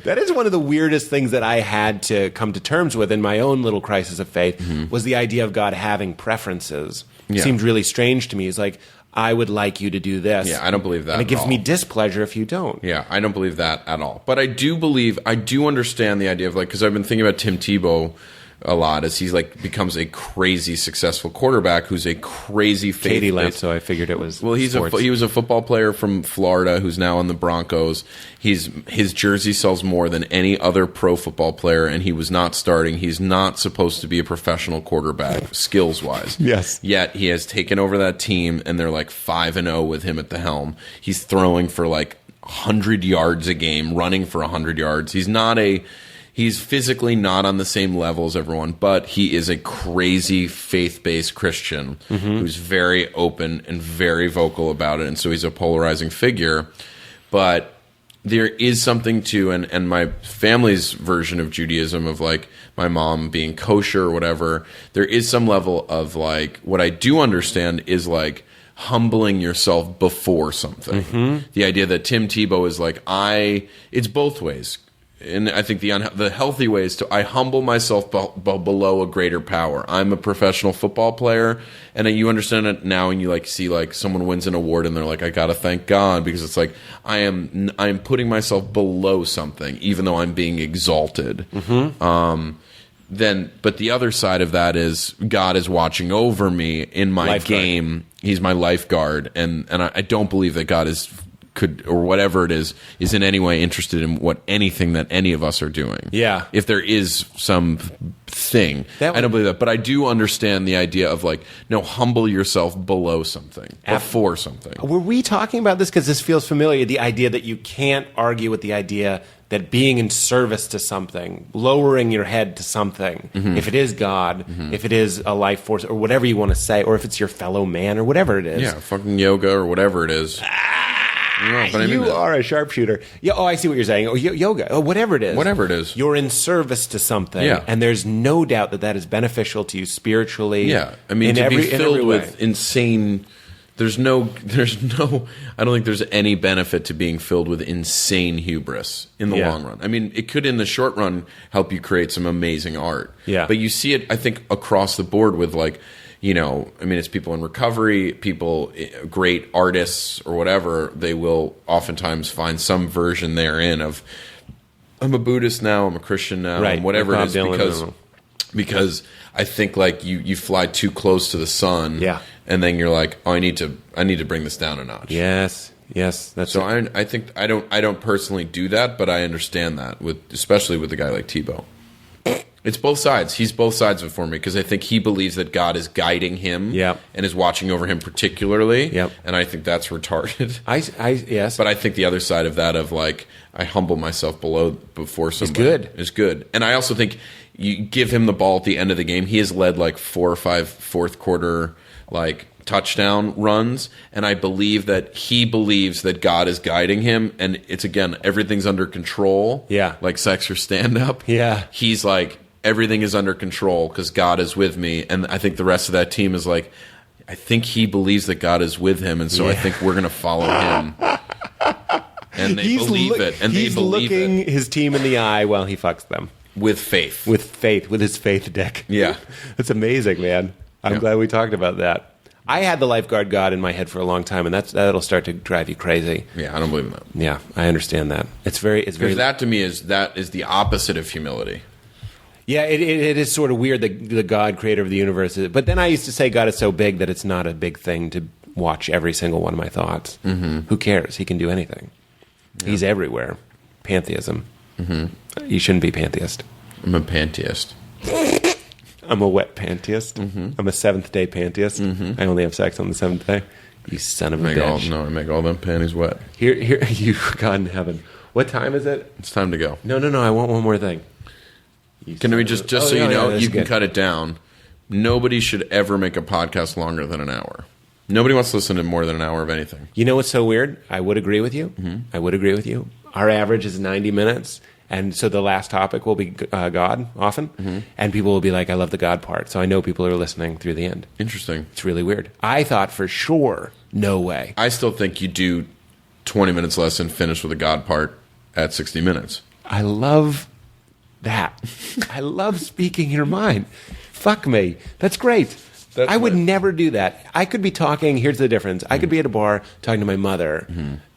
That is one of the weirdest things that I had to come to terms with in my own little crisis of faith was the idea of God having preferences. Yeah. Seemed really strange to me. It's like, I would like you to do this. Yeah, I don't believe that and it at gives all. me displeasure if you don't. Yeah, I don't believe that at all. But I do understand the idea of like, because I've been thinking about Tim Tebow a lot as he's like becomes a crazy successful quarterback who's a crazy faith. Katie left, so I figured it was. Well, he was a football player from Florida who's now on the Broncos. His jersey sells more than any other pro football player, and he was not starting. He's not supposed to be a professional quarterback skills wise. Yes. Yet he has taken over that team, and they're like 5-0 with him at the helm. He's throwing for like 100 yards a game, running for 100 yards. He's physically not on the same level as everyone, but he is a crazy faith-based Christian who's very open and very vocal about it, and so he's a polarizing figure. But there is something to, and my family's version of Judaism, of like my mom being kosher or whatever, there is some level of like, what I do understand is like humbling yourself before something. The idea that Tim Tebow is like, it's both ways. And I think the healthy way is I humble myself below a greater power. I'm a professional football player, and you understand it now, and you like see like someone wins an award, and they're like, I gotta thank God, because it's like I'm putting myself below something, even though I'm being exalted. But the other side of that is God is watching over me in my game. He's my lifeguard, and I don't believe that God or whatever it is in any way interested in anything that any of us are doing. Yeah. If there is some thing, I don't believe that. But I do understand the idea of like, no, humble yourself below something, before something. Were we talking about this? Because this feels familiar. The idea that you can't argue with the idea that being in service to something, lowering your head to something, if it is God, if it is a life force, or whatever you want to say, or if it's your fellow man, or whatever it is. Yeah, fucking yoga or whatever it is. No, but you are a sharpshooter. Yeah. Oh, I see what you're saying. Oh, yoga. Oh, whatever it is. Whatever it is. You're in service to something. Yeah. And there's no doubt that is beneficial to you spiritually. Yeah. I mean, to be filled with insane... There's no... I don't think there's any benefit to being filled with insane hubris in the long run. I mean, it could, in the short run, help you create some amazing art. Yeah. But you see it, I think, across the board with like... I mean, it's people in recovery, people, great artists or whatever, they will oftentimes find some version therein of, I'm a Buddhist now, I'm a Christian now, right. Whatever it is, because I think like you fly too close to the sun, and then you're like, oh, I need to bring this down a notch. Yes, that's so. I think I don't personally do that, but I understand that especially with a guy like Tebow. It's both sides. He's both sides of it for me, because I think he believes that God is guiding him and is watching over him particularly. And I think that's retarded. Yes. But I think the other side of that, of like, I humble myself before somebody, is good. And I also think you give him the ball at the end of the game. He has led like 4 or 5 fourth quarter like touchdown runs, and I believe that he believes that God is guiding him, and it's, again, everything's under control. Like sex or stand up. He's like, everything is under control because God is with me. And I think the rest of that team is like, I think he believes that God is with him, and so I think we're going to follow him. And they believe it. And he's looking his team in the eye while he fucks them. With faith. With his faith dick. Yeah. That's amazing, man. I'm glad we talked about that. I had the lifeguard God in my head for a long time, and that'll start to drive you crazy. Yeah, I don't believe in that. Yeah, I understand that. It's very. That to me is the opposite of humility. Yeah, it is sort of weird, the God creator of the universe. But then I used to say God is so big that it's not a big thing to watch every single one of my thoughts. Who cares? He can do anything. He's everywhere. Pantheism. You shouldn't be pantheist. I'm a pantheist. I'm a wet pantheist. I'm a seventh-day pantheist. I only have sex on the seventh day. You son of a bitch. I make all them panties wet. Here, you God in heaven. What time is it? It's time to go. No, I want one more thing. Can we just so you know, you can cut it down. Nobody should ever make a podcast longer than an hour. Nobody wants to listen to more than an hour of anything. You know what's so weird? I would agree with you. I would agree with you. Our average is 90 minutes. And so the last topic will be God often. And people will be like, I love the God part. So I know people are listening through the end. Interesting. It's really weird. I thought for sure, no way. I still think you do 20 minutes less and finish with a God part at 60 minutes. I love that. I love speaking your mind. Fuck me. That's great. I would never do that. I could be talking. Here's the difference. I could be at a bar talking to my mother.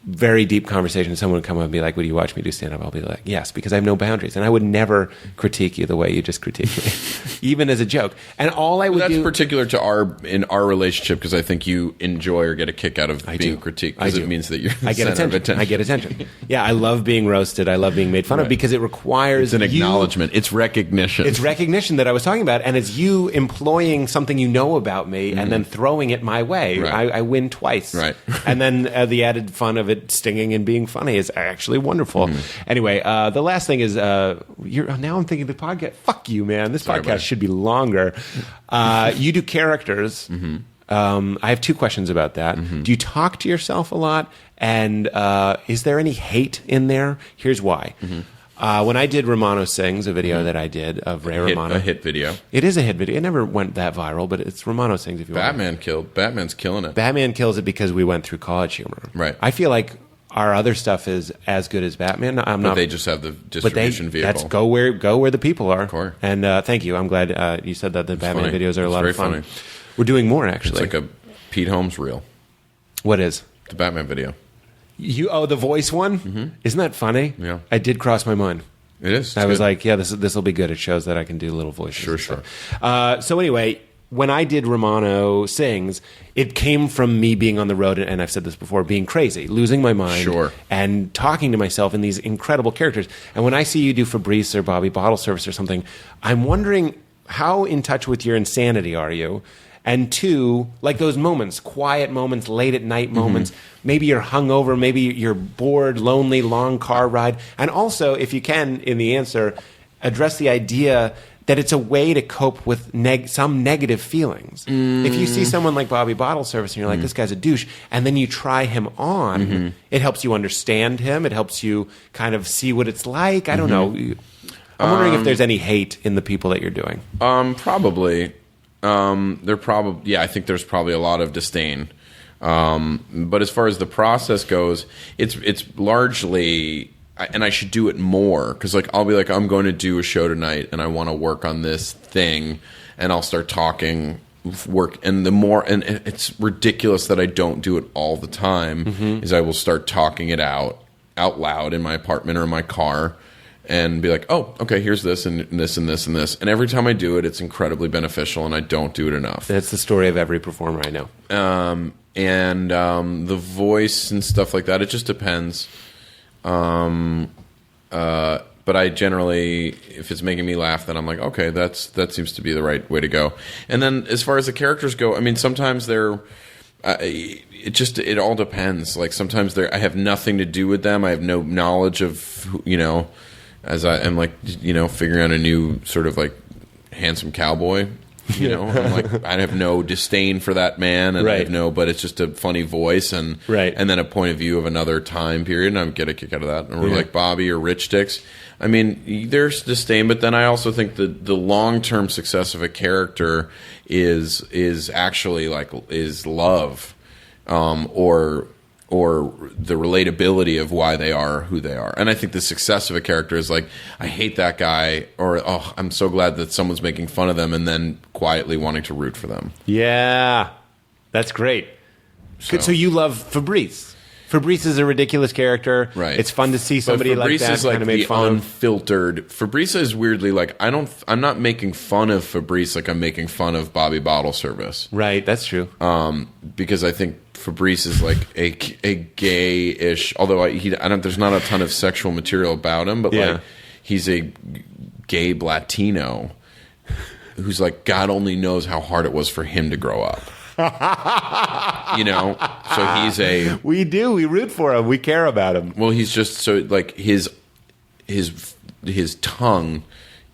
Very deep conversation. Someone would come up and be like, would you watch me do stand-up? I'll be like, yes, because I have no boundaries. And I would never critique you the way you just critique me, even as a joke. And all I would do... That's particular to our relationship, because I think you enjoy or get a kick out of being critiqued, because it means that you're the center of attention. I get attention. Yeah, I love being roasted. I love being made fun of, because it requires... It's an acknowledgement. It's recognition. It's recognition that I was talking about, and it's you employing something you know about me and then throwing it my way. Right. I win twice. Right. And then the added fun of it stinging and being funny is actually wonderful. Anyway, the last thing is, now I'm thinking the podcast. Fuck you, man. This podcast should be longer. You do characters. I have 2 questions about that. Do you talk to yourself a lot? And is there any hate in there? Here's why. When I did Romano Sings, a video that I did of Ray Romano. A hit video. It is a hit video. It never went that viral, but it's Romano Sings if you want. Batman's killing it. Batman kills it because we went through college humor. Right. I feel like our other stuff is as good as Batman. But they just have the distribution vehicle. That's go where the people are. Of course. And thank you. I'm glad you said that the Batman funny. videos are a lot of fun. Funny. We're doing more, actually. It's like a Pete Holmes reel. What is? The Batman video. The voice one? Isn't that funny? Yeah. I did cross my mind. It is. I was like, yeah, this will be good. It shows that I can do little voices. Sure. So anyway, when I did Romano Sings, it came from me being on the road, and I've said this before, being crazy, losing my mind, and talking to myself in these incredible characters. And when I see you do Fabrice or Bobby Bottle Service or something, I'm wondering how in touch with your insanity are you? And 2, like those moments, quiet moments, late at night moments, maybe you're hungover, maybe you're bored, lonely, long car ride. And also, if you can, in the answer, address the idea that it's a way to cope with some negative feelings. If you see someone like Bobby Bottle Service and you're like, this guy's a douche, and then you try him on, it helps you understand him. It helps you kind of see what it's like. I don't know. I'm wondering if there's any hate in the people that you're doing. Probably. I think there's probably a lot of disdain. But as far as the process goes, it's largely, and I should do it more, because like I'll be like, I'm going to do a show tonight and I want to work on this thing, and I'll start talking and it's ridiculous that I don't do it all the time, is I will start talking it out loud in my apartment or in my car, and be like, oh, okay, here's this and this and this and this. And every time I do it, it's incredibly beneficial, and I don't do it enough. That's the story of every performer I know. The voice and stuff like that, it just depends. But I generally, if it's making me laugh, then I'm like, okay, that seems to be the right way to go. And then as far as the characters go, I mean, sometimes they're... it all depends. Like sometimes I have nothing to do with them. I have no knowledge of, as I am like, figuring out a new sort of like handsome cowboy, I'm like, I have no disdain for that man, and I have but it's just a funny voice and then a point of view of another time period, and I get a kick out of that. And we're like Bobby or Rich Sticks. I mean, there's disdain, but then I also think that the long-term success of a character is actually like is love, or the relatability of why they are who they are. And I think the success of a character is like, I hate that guy, or, oh, I'm so glad that someone's making fun of them, and then quietly wanting to root for them. Yeah, that's great. So you love Fabrice. Fabrice is a ridiculous character. Right. It's fun to see somebody like that is like kind of made fun unfiltered. Fabrice is weirdly like, I'm not making fun of Fabrice like I'm making fun of Bobby Bottle Service. Right, that's true. Because I think Fabrice is like a gay-ish, although there's not a ton of sexual material about him, but like he's a gay Latino who's like, God only knows how hard it was for him to grow up. So we root for him, we care about him. Well, he's just so like his tongue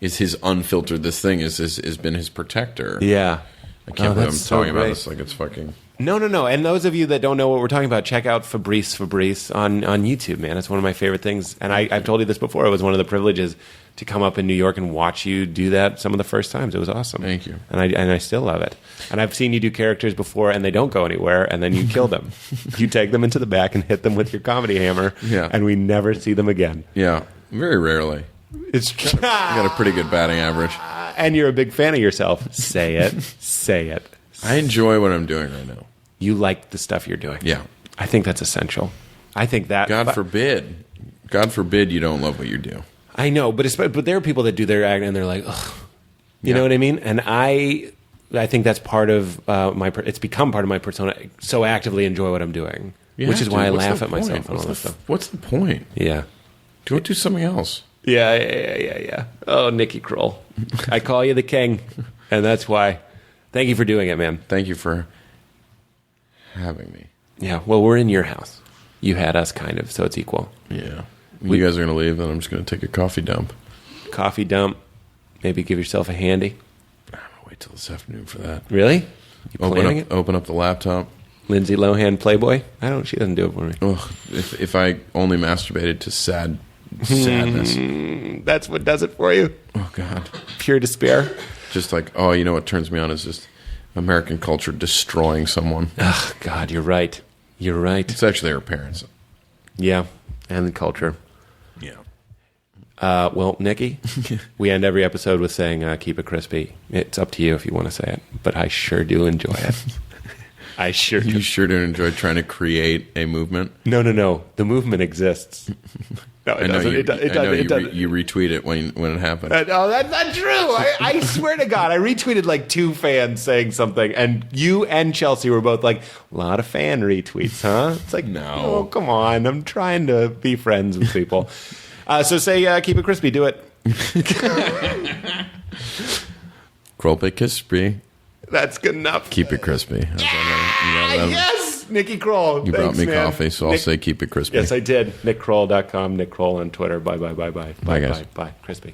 is his unfiltered. This thing has been his protector. Yeah, I can't believe I'm talking about this like it's fucking. No. And those of you that don't know what we're talking about, check out Fabrice on YouTube, man. It's one of my favorite things. And I've told you this before. It was one of the privileges to come up in New York and watch you do that some of the first times. It was awesome. Thank you. And I still love it. And I've seen you do characters before, and they don't go anywhere, and then you kill them. You take them into the back and hit them with your comedy hammer, and we never see them again. Yeah, very rarely. It's you got a pretty good batting average. And you're a big fan of yourself. Say it. Say it. I enjoy what I'm doing right now. You like the stuff you're doing. Yeah. I think that's essential. I think that... God forbid you don't love what you do. I know, but there are people that do their act and they're like, ugh. You know what I mean? And I think that's part of it's become part of my persona, so actively enjoy what I'm doing. Which is why I laugh at myself and all that stuff. What's the point? Yeah. Go do something else. Yeah. Oh, Nicky Kroll. I call you the king, and that's why. Thank you for doing it, man. Thank you for having me. Yeah, well, we're in your house. You had us, kind of, so it's equal. Yeah. You guys are going to leave, then I'm just going to take a coffee dump. Coffee dump. Maybe give yourself a handy. I'm going to wait till this afternoon for that. Really? Open up the laptop. Lindsay Lohan Playboy? She doesn't do it for me. Ugh, if I only masturbated to sadness. That's what does it for you? Oh, God. Pure despair? Just like, what turns me on is just American culture destroying someone. Oh, God, you're right. You're right. It's actually our parents. Yeah, and the culture. Yeah. Well, Nikki, we end every episode with saying, keep it crispy. It's up to you if you want to say it, but I sure do enjoy it. I sure do. You sure do enjoy trying to create a movement? No. The movement exists. No, it doesn't. You retweet it when it happens. No, that's not true. I swear to God, I retweeted like 2 fans saying something, and you and Chelsea were both like, a lot of fan retweets, huh? It's like, no. Oh, come on. I'm trying to be friends with people. So say, keep it crispy. Do it. Kroll crispy. That's good enough. Keep it crispy. Yes! Nikki Kroll. You brought me coffee, so I'll say keep it crispy. Yes, I did. NickKroll.com, Nick Kroll on Twitter. Bye. Bye, guys. Bye. Crispy.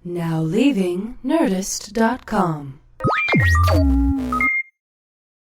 Now leaving Nerdist.com.